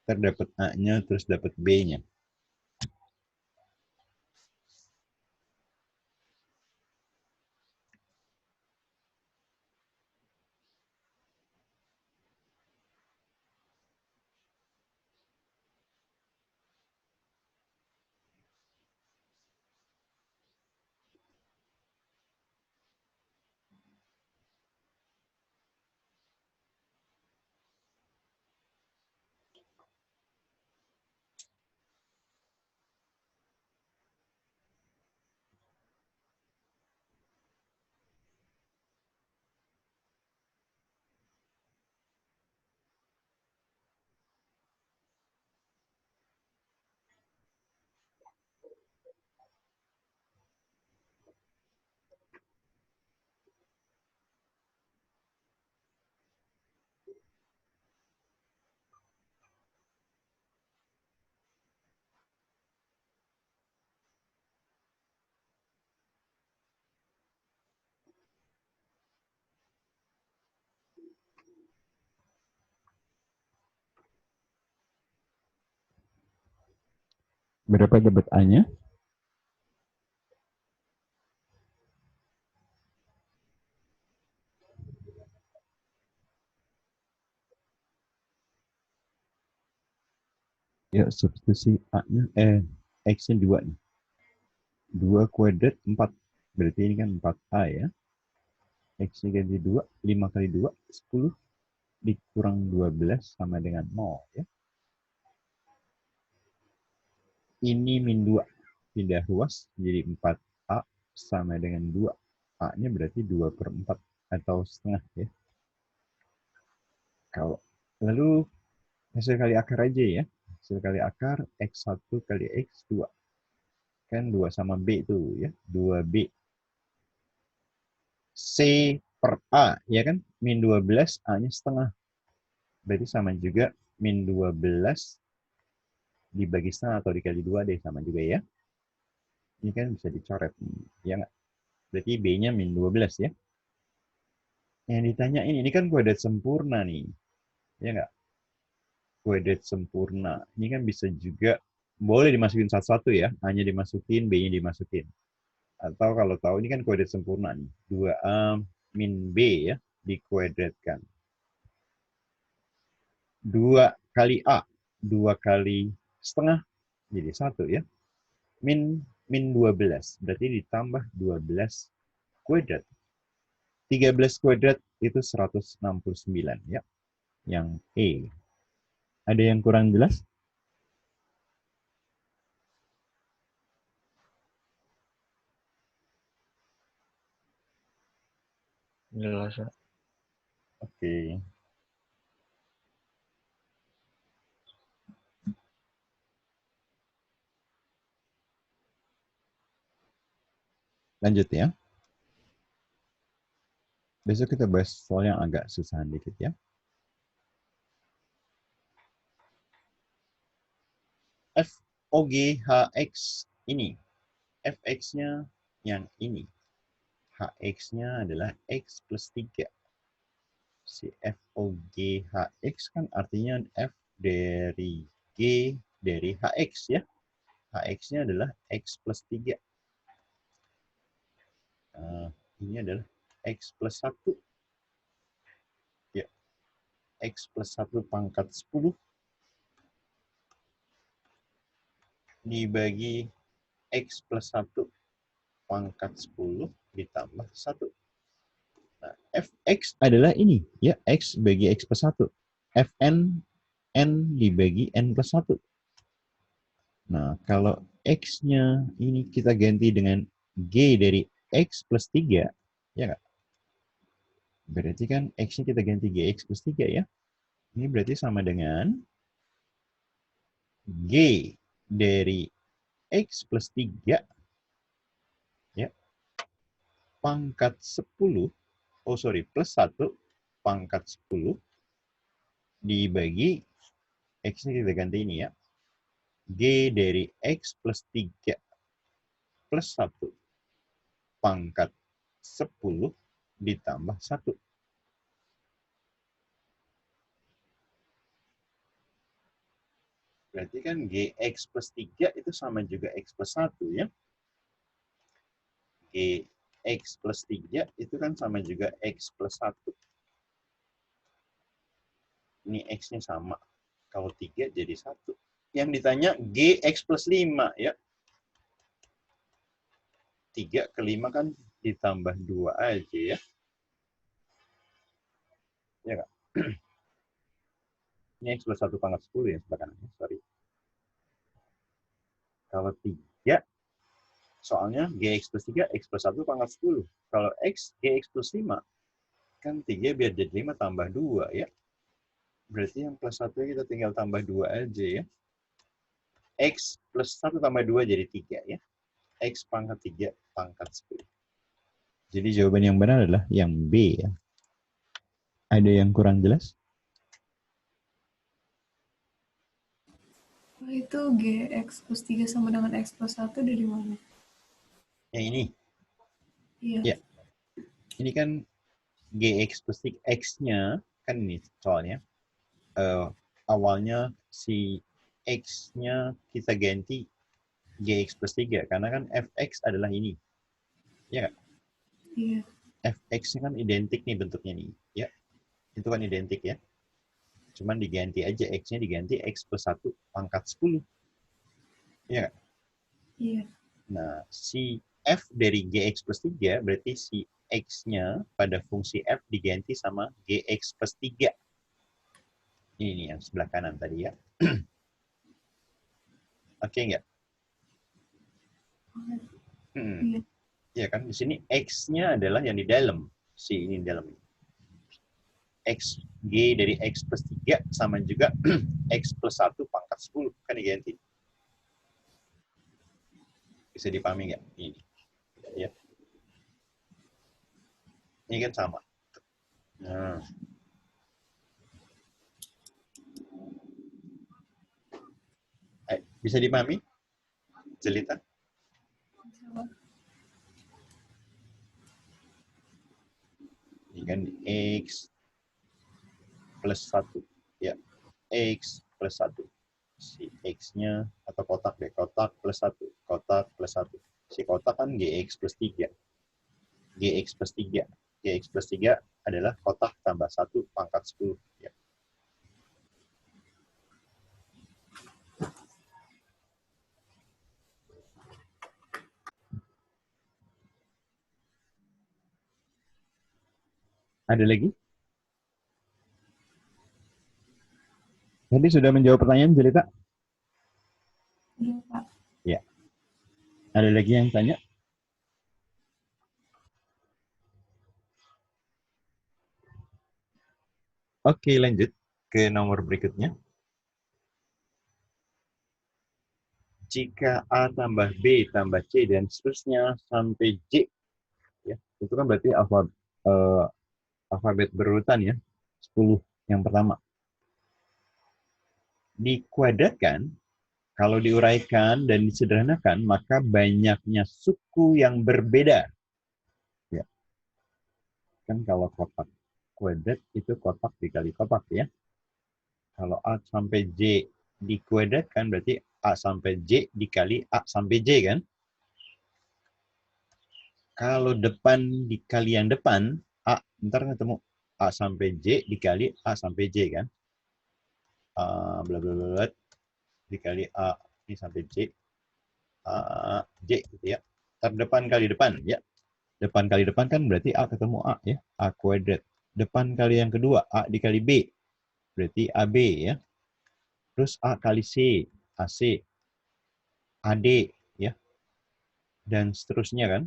Terdapat A-nya terus dapat B-nya. Berapa dapat A-nya? Ya, substitusi A-nya, X-nya 2 nih. 2 kuadrat 4. Berarti ini kan 4A ya. X-nya ganti 2, 5 kali 2, 10. Dikurang 12 sama dengan 0 ya. Ini min 2. Pindah ruas jadi 4A sama dengan 2. A-nya berarti 2/4 atau setengah ya. Kalau lalu hasil kali akar aja ya. Hasil kali akar X1 kali X2. Kan 2 sama B itu ya. 2B. C per A ya kan. Min 12 A-nya setengah. Berarti sama juga min 12 dibagi setengah atau dikali 2 deh sama juga ya. Ini kan bisa dicoret. Ya nggak? Berarti B-nya min 12 ya. Yang ditanya ini kan kuadrat sempurna nih. Ya nggak? Kuadrat sempurna. Ini kan bisa juga, boleh dimasukin satu-satu ya. A-nya dimasukin, B-nya dimasukin. Atau kalau tahu ini kan kuadrat sempurna nih. 2A min B ya. Dikuadratkan. 2 kali A. 2 kali setengah. Jadi 1 ya. Min 12. Berarti ditambah 12 kuadrat. 13 kuadrat itu 169 ya. Yang E. Ada yang kurang jelas? Jelas ya. Oke. Lanjut ya. Besok kita bahas soal yang agak susahan dikit ya. FOGHX ini. Fx-nya yang ini. Hx-nya adalah X plus 3. Si FOGHX kan artinya F dari G dari Hx ya. Hx-nya adalah X plus 3. Ini adalah X plus 1. X plus 1 pangkat 10 dibagi X plus 1 pangkat 10 ditambah 1. Nah, Fx adalah ini, ya, X bagi X plus 1. Fn, N dibagi N plus 1. Nah, kalau X-nya ini kita ganti dengan G dari X plus 3, ya nggak? Berarti kan X-nya kita ganti GX plus 3, ya. Ini berarti sama dengan G dari X plus 3, ya, pangkat 10, plus 1 pangkat 10 dibagi X-nya kita ganti ini, ya. G dari X plus 3 plus 1 pangkat 10 ditambah 1. Berarti kan GX plus 3 itu sama juga X plus 1, ya. GX plus 3 itu kan sama juga X plus 1. Ini X-nya sama. Kalau 3 jadi 1. Yang ditanya GX plus 5, ya. 3 ke 5 kan ditambah 2 aja, ya. Ya nggak? Ini X plus 1 pangkat 10 ya, sebelah kanan. Sorry. Kalau 3, soalnya GX plus 3, X plus 1 pangkat 10. Kalau X, GX plus 5, kan 3 biar jadi 5 tambah 2, ya. Berarti yang plus 1 kita tinggal tambah 2 aja, ya. X plus 1 tambah 2 jadi 3, ya. X pangkat 3 pangkat 10. Jadi jawaban yang benar adalah yang B, ya. Ada yang kurang jelas? Itu GX plus 3 sama dengan X plus 1 dari mana? Yang ini. Iya. Ya. Ini kan GX plus 3, X-nya, kan ini soalnya. Awalnya si X-nya kita ganti GX plus 3, karena kan Fx adalah ini. Ya nggak? Iya. Fx-nya kan identik nih bentuknya nih. Ya. Itu kan identik, ya. Cuman diganti aja, X-nya diganti X plus 1 pangkat 10. Ya nggak? Iya. Nah, si F dari GX plus 3, berarti si X-nya pada fungsi F diganti sama GX plus 3. Ini nih yang sebelah kanan tadi, ya. Oke nggak? Iya. Ya kan, di sini X-nya adalah yang di dalam. Si ini di dalam. X, G dari X plus 3 sama juga X plus 1 pangkat 10. Kan diganti. Bisa dipahami nggak? Ini. Ya. Ini kan sama. Nah. Bisa dipahami? Jelita? Ini kan X plus 1. Ya. X plus 1. Si X-nya, atau kotak deh. Kotak plus 1. Kotak plus 1. Si kotak kan GX plus 3. GX plus 3. GX plus 3 adalah kotak tambah 1 pangkat 10. Ya. Ada lagi? Tadi sudah menjawab pertanyaan, Jelita? Iya, Pak. Ya. Ada lagi yang tanya? Oke, lanjut ke nomor berikutnya. Jika A tambah B tambah C dan seterusnya sampai J, ya, itu kan berarti alfabet berurutan, ya. 10 yang pertama. Dikuadratkan, kalau diuraikan dan disederhanakan, maka banyaknya suku yang berbeda. Ya. Kan kalau kotak kuadrat itu kotak dikali kotak, ya. Kalau A sampai J dikuadratkan berarti A sampai J dikali A sampai J, kan? Kalau depan dikali yang depan, A, ntar ketemu A sampai J dikali A sampai J kan. Bla bla bla dikali A ini sampai J. J gitu ya. Depan kali depan ya. Depan kali depan kan berarti A ketemu A ya. A kuadrat. Depan kali yang kedua A dikali B. Berarti AB ya. Terus A kali C, AC, AD ya. Dan seterusnya kan.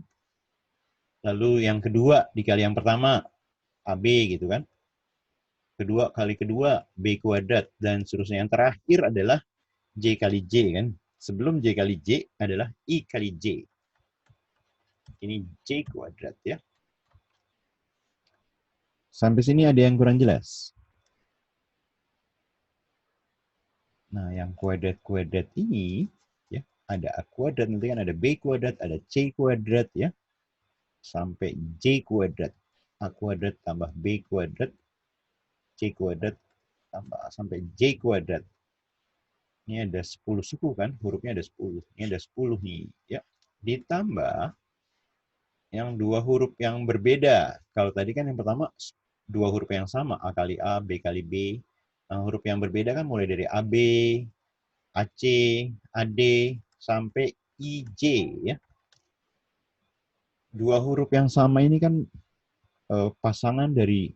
Lalu yang kedua dikali yang pertama AB gitu kan. Kedua kali kedua B kuadrat dan seterusnya. Yang terakhir adalah J kali J kan. Sebelum J kali J adalah I kali J. Ini J kuadrat ya. Sampai sini ada yang kurang jelas? Nah, yang kuadrat-kuadrat ini ya, ada A kuadrat, nanti kan ada B kuadrat, ada C kuadrat ya. Sampai J kuadrat. A kuadrat tambah B kuadrat, C kuadrat tambah sampai J kuadrat. Ini ada 10 suku kan, hurufnya ada 10. Ini ada 10 nih ya. Ditambah yang dua huruf yang berbeda. Kalau tadi kan yang pertama dua huruf yang sama, A kali A, B kali B. Nah, huruf yang berbeda kan mulai dari AB, AC, AD, sampai IJ ya. Dua huruf yang sama ini kan pasangan dari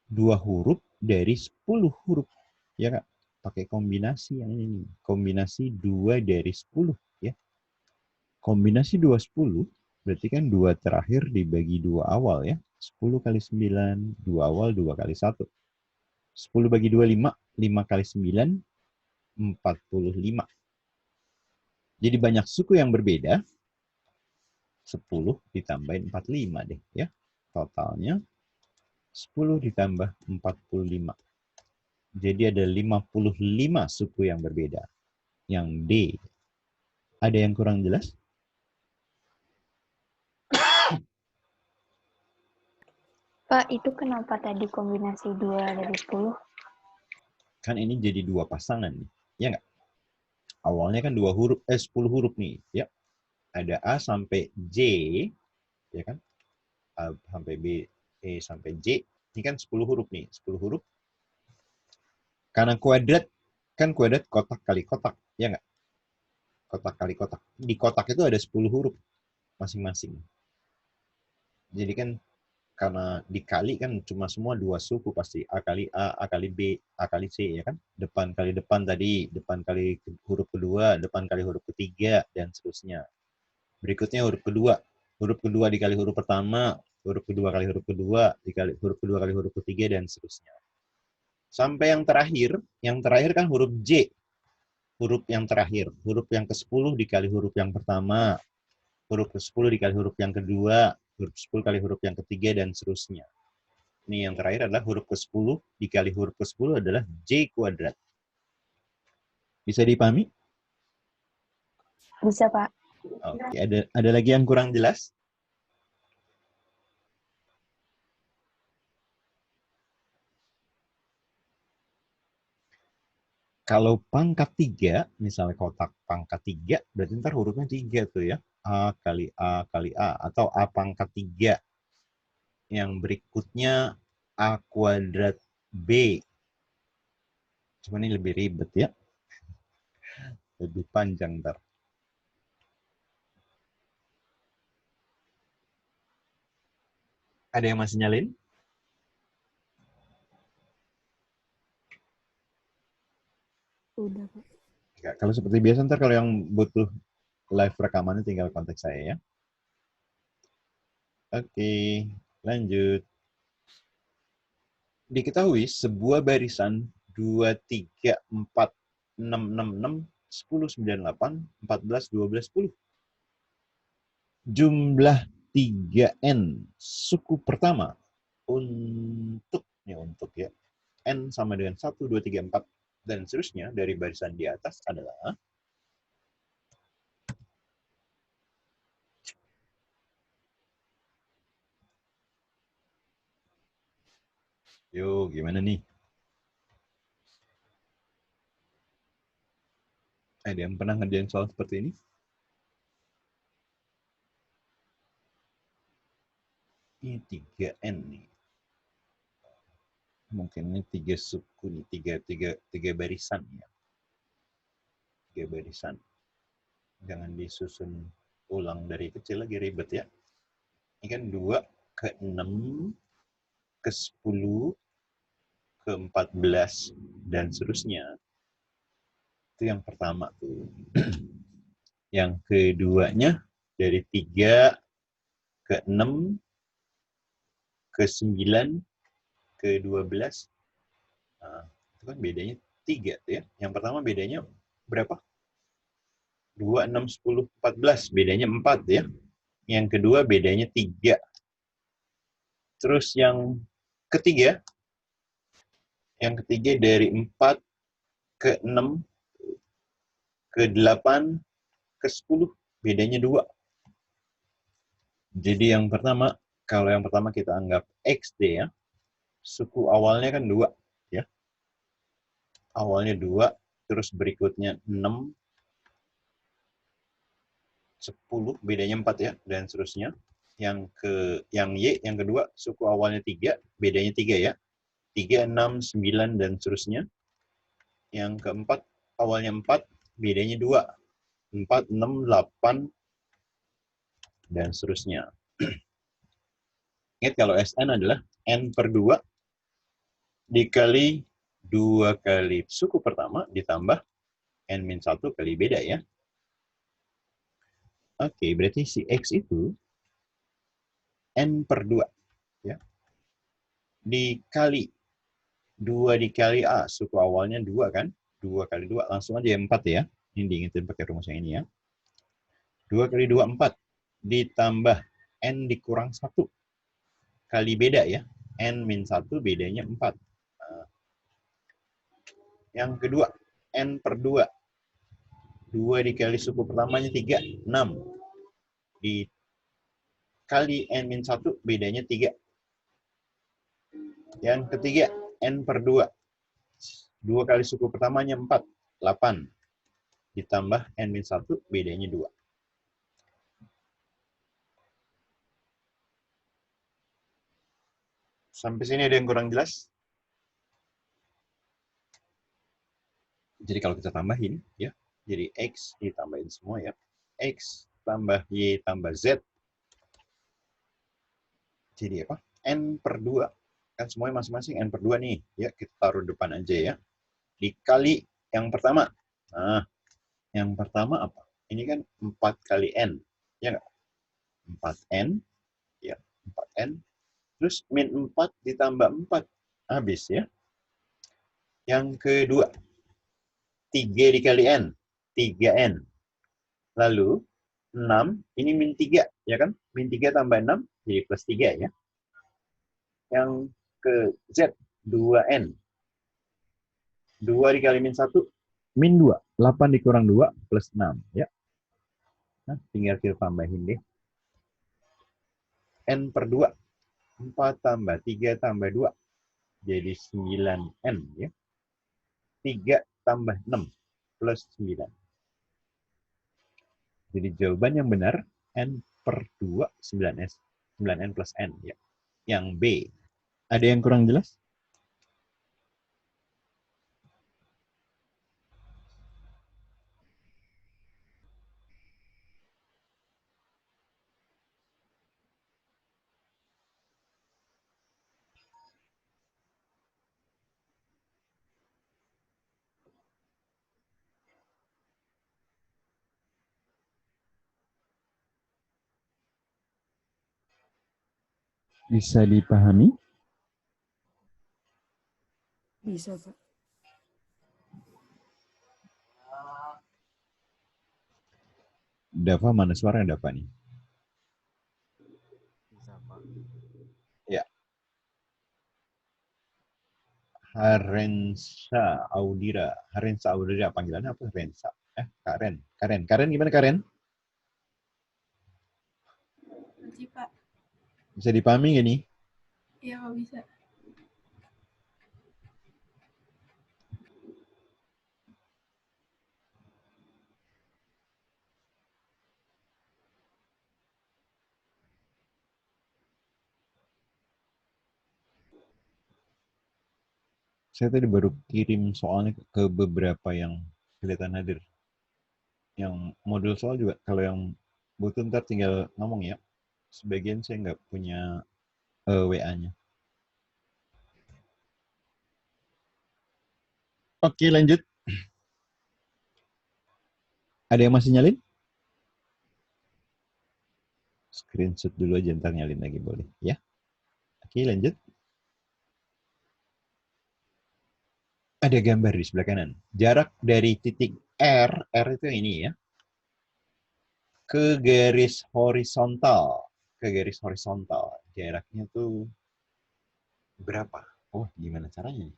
dua huruf dari 10 huruf. Ya Kak, pakai kombinasi yang ini. Kombinasi 2 dari 10 ya. Kombinasi 2 10 berarti kan 2 terakhir dibagi 2 awal ya. 10 kali 9, 2 awal, 2 kali 1. 10 bagi 2, 5. 5 kali 9, 45. Jadi banyak suku yang berbeda. 10 ditambahin 45 deh ya. Totalnya 10 ditambah 45. Jadi ada 55 suku yang berbeda. Yang D. Ada yang kurang jelas? Pak, itu kenapa tadi kombinasi 2 dari 10? Kan ini jadi dua pasangan nih. Ya nggak? Awalnya kan 2 huruf, 10 huruf nih. Ya. Ada A sampai J. Ya kan? A sampai B, E sampai J. Ini kan 10 huruf nih. 10 huruf. Karena kuadrat, kan kuadrat kotak kali kotak. Ya nggak? Kotak kali kotak. Di kotak itu ada 10 huruf masing-masing. Jadi kan karena dikali kan cuma semua dua suku pasti. A kali A, A kali B, A kali C ya kan. Depan kali depan tadi, depan kali huruf kedua, depan kali huruf ketiga, dan seterusnya. Berikutnya huruf kedua. Huruf kedua dikali huruf pertama, huruf kedua kali huruf kedua, dikali huruf kedua kali huruf ketiga, dan seterusnya. Sampai yang terakhir kan huruf J. Huruf yang terakhir. Huruf yang ke-10 dikali huruf yang pertama, huruf ke-10 dikali huruf yang kedua, huruf 10 kali huruf yang ketiga, dan seterusnya. Ini yang terakhir adalah huruf ke-10 dikali huruf ke-10 adalah J kuadrat. Bisa dipahami? Bisa, Pak. Oke, ada lagi yang kurang jelas? Kalau pangkat 3, misalnya kotak pangkat 3, berarti ntar hurufnya 3 tuh ya. A kali A kali A, atau A pangkat 3. Yang berikutnya A kuadrat B. Cuma ini lebih ribet ya. Lebih panjang ntar. Ada yang masih nyalin? Udah, Pak. Ya, kalau seperti biasa ntar kalau yang butuh live rekamannya tinggal kontak saya ya. Oke, lanjut. Diketahui sebuah barisan 2, 3, 4, 6, 6, 6, 10, 9, 8, 14, 12, 10. Jumlah 3N suku pertama untuk ya. N sama dengan 1, 2, 3, 4, dan seterusnya dari barisan di atas adalah yuk, gimana nih? Ada yang pernah ngerjain soal seperti ini? Ini 3N nih. Mungkin ini 3 suku nih, tiga barisan ya. 3 barisan. Jangan disusun ulang dari kecil lagi ribet ya. Ini kan 2 ke 6 ke 10 ke 14 dan seterusnya. Itu yang pertama tuh. Yang keduanya dari 3 ke 6 ke 9 ke 12. Nah, itu kan bedanya 3 tuh ya. Yang pertama bedanya berapa? 2, 6, 10, 14. Bedanya 4 ya. Yang kedua bedanya 3. Terus yang ketiga dari 4 ke 6 ke 8 ke 10. Bedanya 2. Jadi yang pertama, kalau yang pertama kita anggap X deh ya. Suku awalnya kan 2 ya. Awalnya 2, terus berikutnya 6, 10, bedanya 4 ya, dan seterusnya. Yang Y, yang kedua, suku awalnya 3, bedanya 3 ya. 3, 6, 9, dan seterusnya. Yang keempat, awalnya 4, bedanya 2. 4, 6, 8, dan seterusnya. Ingat kalau Sn adalah N per 2 dikali 2 kali suku pertama ditambah N-1 kali beda ya. Oke, berarti si X itu N per 2. Ya. Dikali 2 dikali A, suku awalnya 2 kan? 2 kali 2, langsung aja 4 ya. Ini diingetin pakai rumus yang ini ya. 2 kali 2, 4. Ditambah N dikurang 1. Kali beda ya. N-1 bedanya 4. Nah. Yang kedua, N per 2. 2 dikali suku pertamanya 3, 6. Dikali N-1 bedanya 3. Yang ketiga, N per 2. 2 kali suku pertamanya 4, 8. Ditambah N-1 bedanya 2. Sampai sini ada yang kurang jelas? Jadi kalau kita tambahin ya, jadi X ditambahin semua ya. X tambah Y tambah Z. Jadi apa? N per 2. Kan semuanya masing-masing N per 2 nih. Ya, kita taruh depan aja ya. Dikali yang pertama. Nah, yang pertama apa? Ini kan 4 kali N. Ya nggak? 4N. Ya, 4N. Terus min 4 ditambah 4. Habis ya. Yang kedua. 3 dikali N. 3N. Lalu 6, ini min 3, ya kan? Min 3 tambah 6, jadi plus 3 ya. Yang ke Z, 2N. 2 dikali min 1, min 2. 8 dikurang 2, plus 6. Ya. Nah, tinggal kita tambahin deh. N per 2. 4 tambah 3 tambah 2. Jadi 9N. Ya. 3 tambah 6, plus 9. Jadi jawaban yang benar, N per 2, 9S. 9N plus N. Ya. Yang B. Ada yang kurang jelas? Bisa dipahami? Bisa, Pak. Dava, mana suara Dava nih? Bisa, Pak. Ya. Harensa Audira. Harensa Audira, panggilannya apa? Harensa. Karen. Karen gimana Karen? Nanti, Pak. Bisa dipahami nggak nih? Iya, Pak, bisa. Saya tadi baru kirim soalnya ke beberapa yang kelihatan hadir. Yang modul soal juga, kalau yang butuh ntar tinggal ngomong ya. Sebagian saya nggak punya WA-nya. Oke, lanjut. Ada yang masih nyalin? Screenshot dulu aja, ntar nyalin lagi boleh. Ya. Oke, lanjut. Ada gambar di sebelah kanan. Jarak dari titik R itu ini ya, ke garis horizontal. Ke garis horizontal. Jaraknya tuh berapa? Oh, gimana caranya?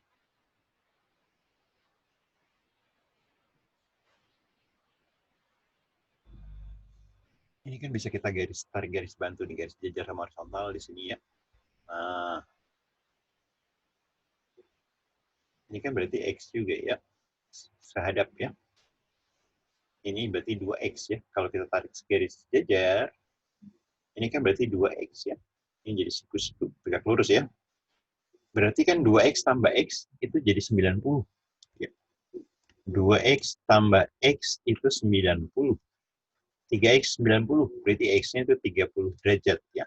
Ini kan bisa kita tarik garis bantu nih, garis jajar sama horizontal di sini ya. Nah, ini kan berarti X juga ya. Sehadap ya. Ini berarti 2X ya. Kalau kita tarik garis jajar, ini kan berarti 2X ya. Ini jadi siku-siku, tegak lurus ya. Berarti kan 2X tambah X itu jadi 90. Ya. 2X tambah X itu 90. 3X 90, berarti X-nya itu 30 derajat ya.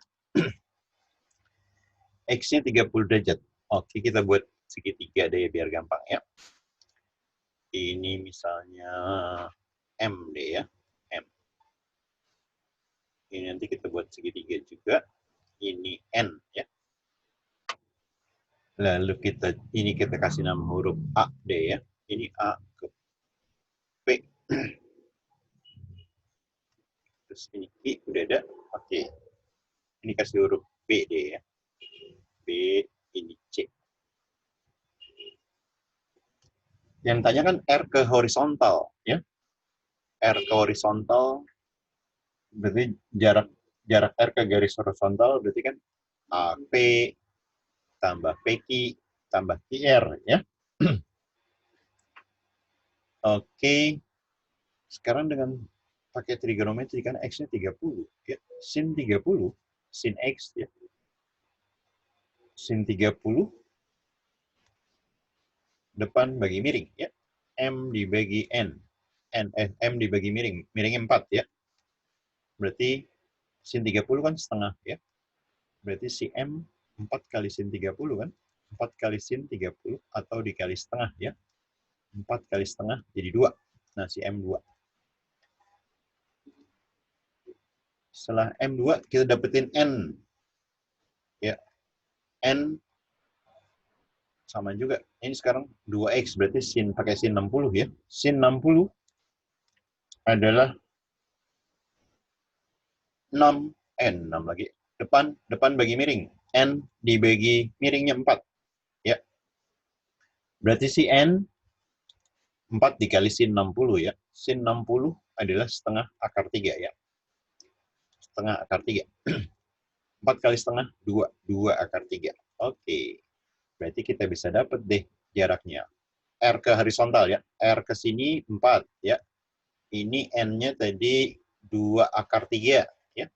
X-nya 30 derajat. Oke, kita buat segitiga deh biar gampang ya. Ini misalnya M deh ya. M. Ini nanti kita buat segitiga juga. Ini N ya. Lalu ini kita kasih nama huruf A deh ya. Ini A ke P. Terus ini I udah ada. Oke. Ini kasih huruf B deh ya. B, ini C. Yang tanya kan R ke horizontal ya. R ke horizontal berarti jarak R ke garis horizontal berarti kan AP tambah PQ tambah QR ya. Oke. Sekarang dengan pakai trigonometri kan X-nya 30 ya. Sin 30, sin X ya. Sin 30 depan bagi miring ya. M dibagi N. M dibagi miring. Miringnya 4 ya. Berarti sin 30 kan setengah ya. Berarti si M 4 kali sin 30 kan. 4 kali sin 30 atau dikali setengah ya. 4 kali setengah jadi 2. Nah, si M 2. Setelah M2 kita dapetin N. Ya. N sama juga. Ini sekarang 2X berarti sin pakai sin 60 ya. Sin 60 adalah 6 N 6 lagi. Depan bagi miring. N dibagi miringnya 4 ya. Berarti si N 4 dikali sin 60 ya. Sin 60 adalah setengah akar 3 ya. Setengah akar 3. 4 kali setengah 2. 2 akar 3. Oke. Berarti kita bisa dapat deh jaraknya. R ke horizontal ya. R ke sini 4 ya. Ini N-nya tadi 2 akar 3 ya.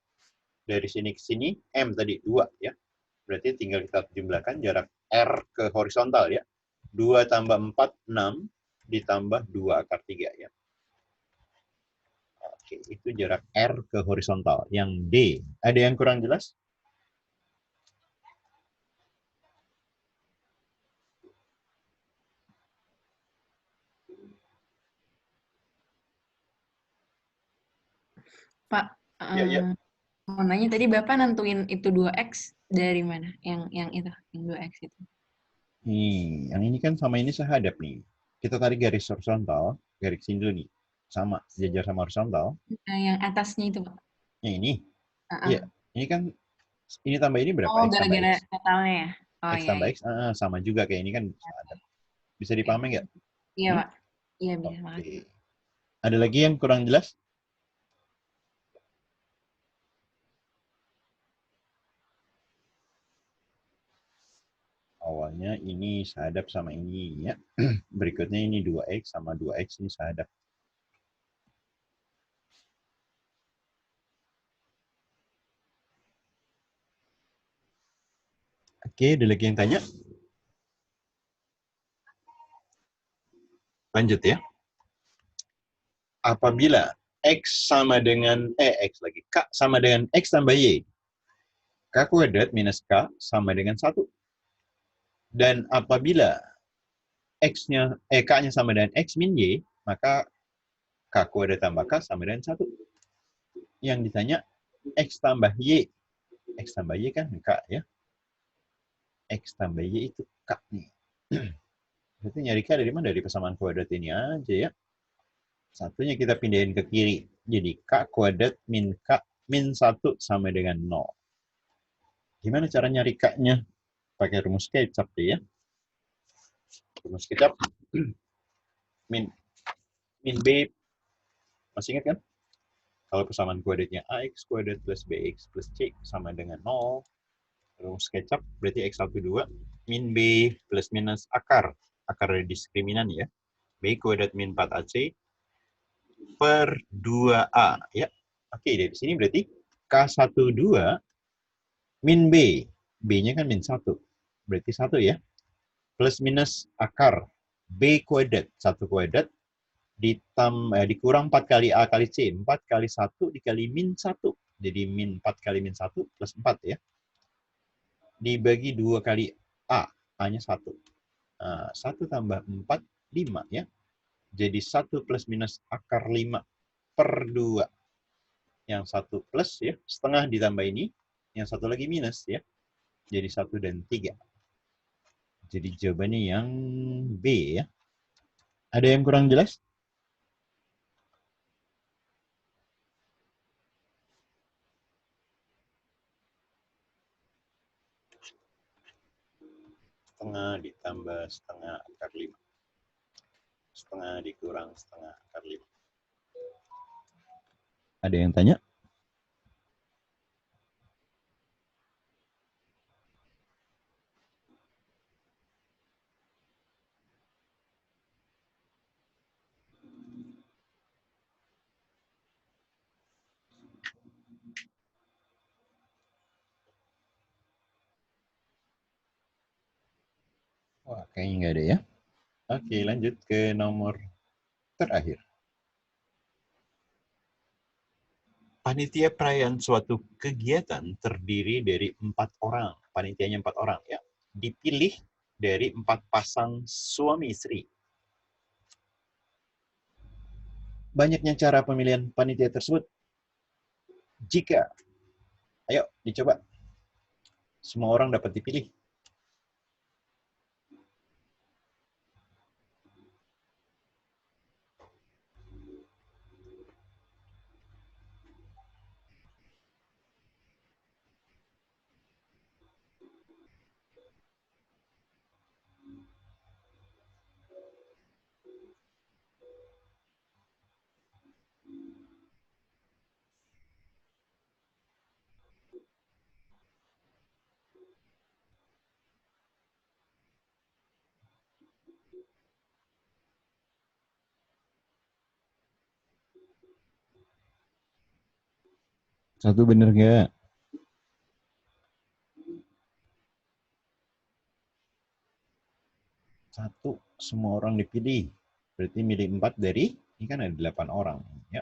Dari sini ke sini M tadi 2 ya. Berarti tinggal kita jumlahkan jarak R ke horizontal ya. 2 tambah 4, 6 ditambah 2 akar 3 ya. Oke, itu jarak R ke horizontal. Yang D, ada yang kurang jelas? Pak, Ya, ya. mau nanya tadi Bapak nentuin itu 2X dari mana? Yang itu, yang 2X itu. Nih, yang ini kan sama ini sehadap nih. Kita tarik garis horizontal, garis ini dulu nih. Sama, sejajar sama horizontal. Nah, yang atasnya itu, Pak. Yang ini, Uh-uh. iya. Ini kan, ini tambah ini berapa? Oh, X tambah gara-gara X. totalnya ya? Oh, X iya, tambah iya. X, sama juga kayak ini kan sehadap. Bisa dipahami nggak? Iya, Pak. Iya, bisa. Oke. Makasih. Ada lagi yang kurang jelas? Awalnya ini sehadap sama ini ya. Berikutnya ini 2X sama 2X ini sehadap. Oke, ada lagi yang tanya? Lanjut ya. Apabila X sama dengan, X lagi, K sama dengan X tambah Y. K kuadrat minus K sama dengan 1. Dan apabila X-nya, K-nya sama dengan X min Y, maka K kuadrat tambah K sama dengan 1. Yang ditanya, X tambah Y. X tambah Y kan K ya. X tambah Y itu K nih. Berarti nyari K dari mana? Dari persamaan kuadrat ini aja ya. Satunya kita pindahin ke kiri. Jadi K kuadrat min K min 1 sama dengan 0. Gimana cara nyari K-nya? Pakai rumus kecap deh ya. Rumus kecap. min B. Masih ingat kan? Kalau persamaan kuadratnya AX kuadrat plus BX plus C sama dengan 0. Rumus kecap berarti X12 min B plus minus akar dari diskriminan ya. B kuadrat min 4AC per 2A ya. Oke, dari sini berarti K12 min B. B-nya kan min 1. Berarti 1 ya. Plus minus akar B kuadrat. 1 kuadrat dikurang 4 kali A kali C. 4 kali 1 dikali min 1. Jadi min 4 kali min 1 plus 4 ya. Dibagi 2 kali A. A-nya 1. Nah, 1 tambah 4, 5 ya. Jadi 1 plus minus akar 5 per 2. Yang 1 plus ya, setengah ditambah ini. Yang 1 lagi minus ya. Jadi 1 dan 3. Jadi jawabannya yang B ya. Ada yang kurang jelas? Setengah ditambah setengah akar 5. Setengah dikurang setengah akar 5. Ada yang tanya? Wah, kayaknya nggak ada ya. Oke, lanjut ke nomor terakhir. Panitia perayaan suatu kegiatan terdiri dari 4 orang. Panitianya 4 orang ya. Dipilih dari 4 pasang suami istri. Banyaknya cara pemilihan panitia tersebut. Jika, ayo dicoba. Semua orang dapat dipilih. Satu bener nggak? Satu, semua orang dipilih. Berarti milih 4 dari, ini kan ada 8 orang. Ya.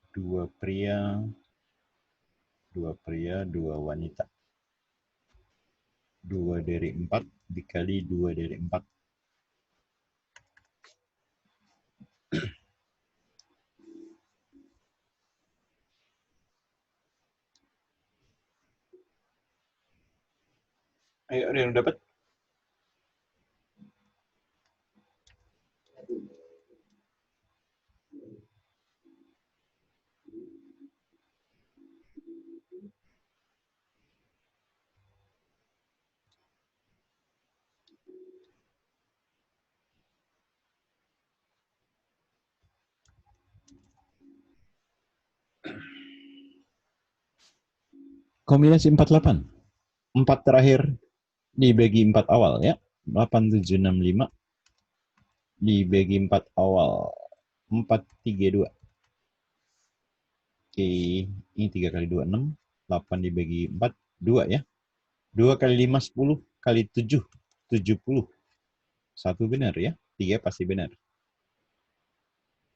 Dua pria, dua wanita. 2 dari 4 dikali 2 dari 4. Ayo, ada yang dapat? Kombinasi 48. 4 terakhir dibagi 4 awal ya. 8, 7, 6, 5 dibagi 4 awal. 4, 3, 2. Oke, ini 3 kali 2, 6. 8 dibagi 4, 2 ya. 2 kali 5, 10. Kali 7, 70. 1 benar ya. 3 pasti benar.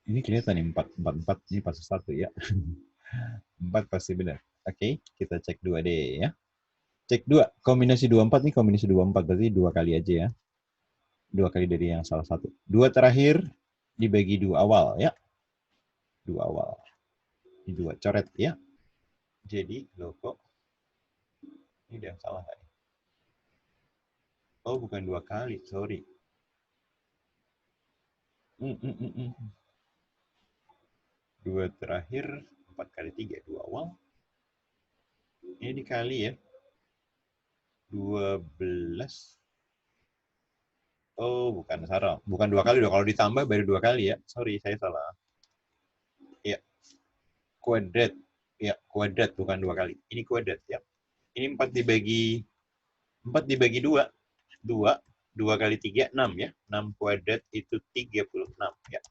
Ini kelihatan nih 4, 4, 4. Ini pasti 1 ya. 4 pasti benar. Oke, kita cek 2D ya. Cek 2. Kombinasi 24 nih kombinasi 24. Berarti 2 kali aja ya. 2 kali dari yang salah satu. 2 terakhir dibagi 2 awal ya. 2 awal. Ini 2 coret ya. Jadi, loh kok ini ada yang salah nggak? Oh, bukan 2 kali, sorry. 2 terakhir, 4 kali 3, 2 awal. Ini dikali ya. 12. Oh, bukan Sarah. Bukan 2 kali dong. Kalau ditambah baru 2 kali ya. Sorry, saya salah. Ya. Kuadrat. Ya, kuadrat bukan 2 kali. Ini kuadrat ya. Ini 4 dibagi 2. 2 kali 3, 6 ya. 6 kuadrat itu 36 ya.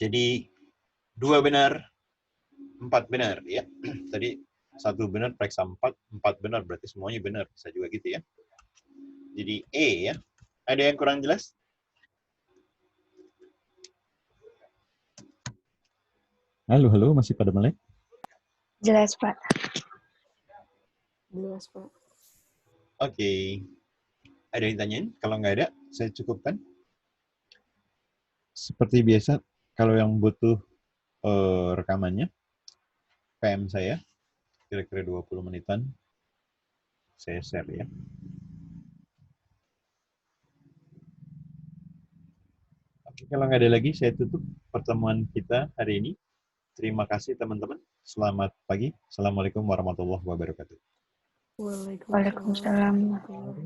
Jadi 2 benar, 4 benar ya. Tadi 1 benar periksa 4, 4 benar berarti semuanya benar. Bisa juga gitu ya. Jadi E ya. Ada yang kurang jelas? Halo, masih pada melek? Jelas, Pak. Jelas, Pak. Oke. Ada yang tanyain? Kalau nggak ada, saya cukupkan. Seperti biasa, kalau yang butuh rekamannya, PM saya, kira-kira 20 menitan, saya share ya. Oke, kalau nggak ada lagi, saya tutup pertemuan kita hari ini. Terima kasih teman-teman. Selamat pagi. Assalamualaikum warahmatullahi wabarakatuh. Waalaikumsalam.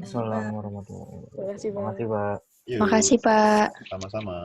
Assalamualaikum warahmatullahi wabarakatuh. Terima kasih, Pak. Makasih, Pak. Yuk, Makasih, Pak. sama-sama.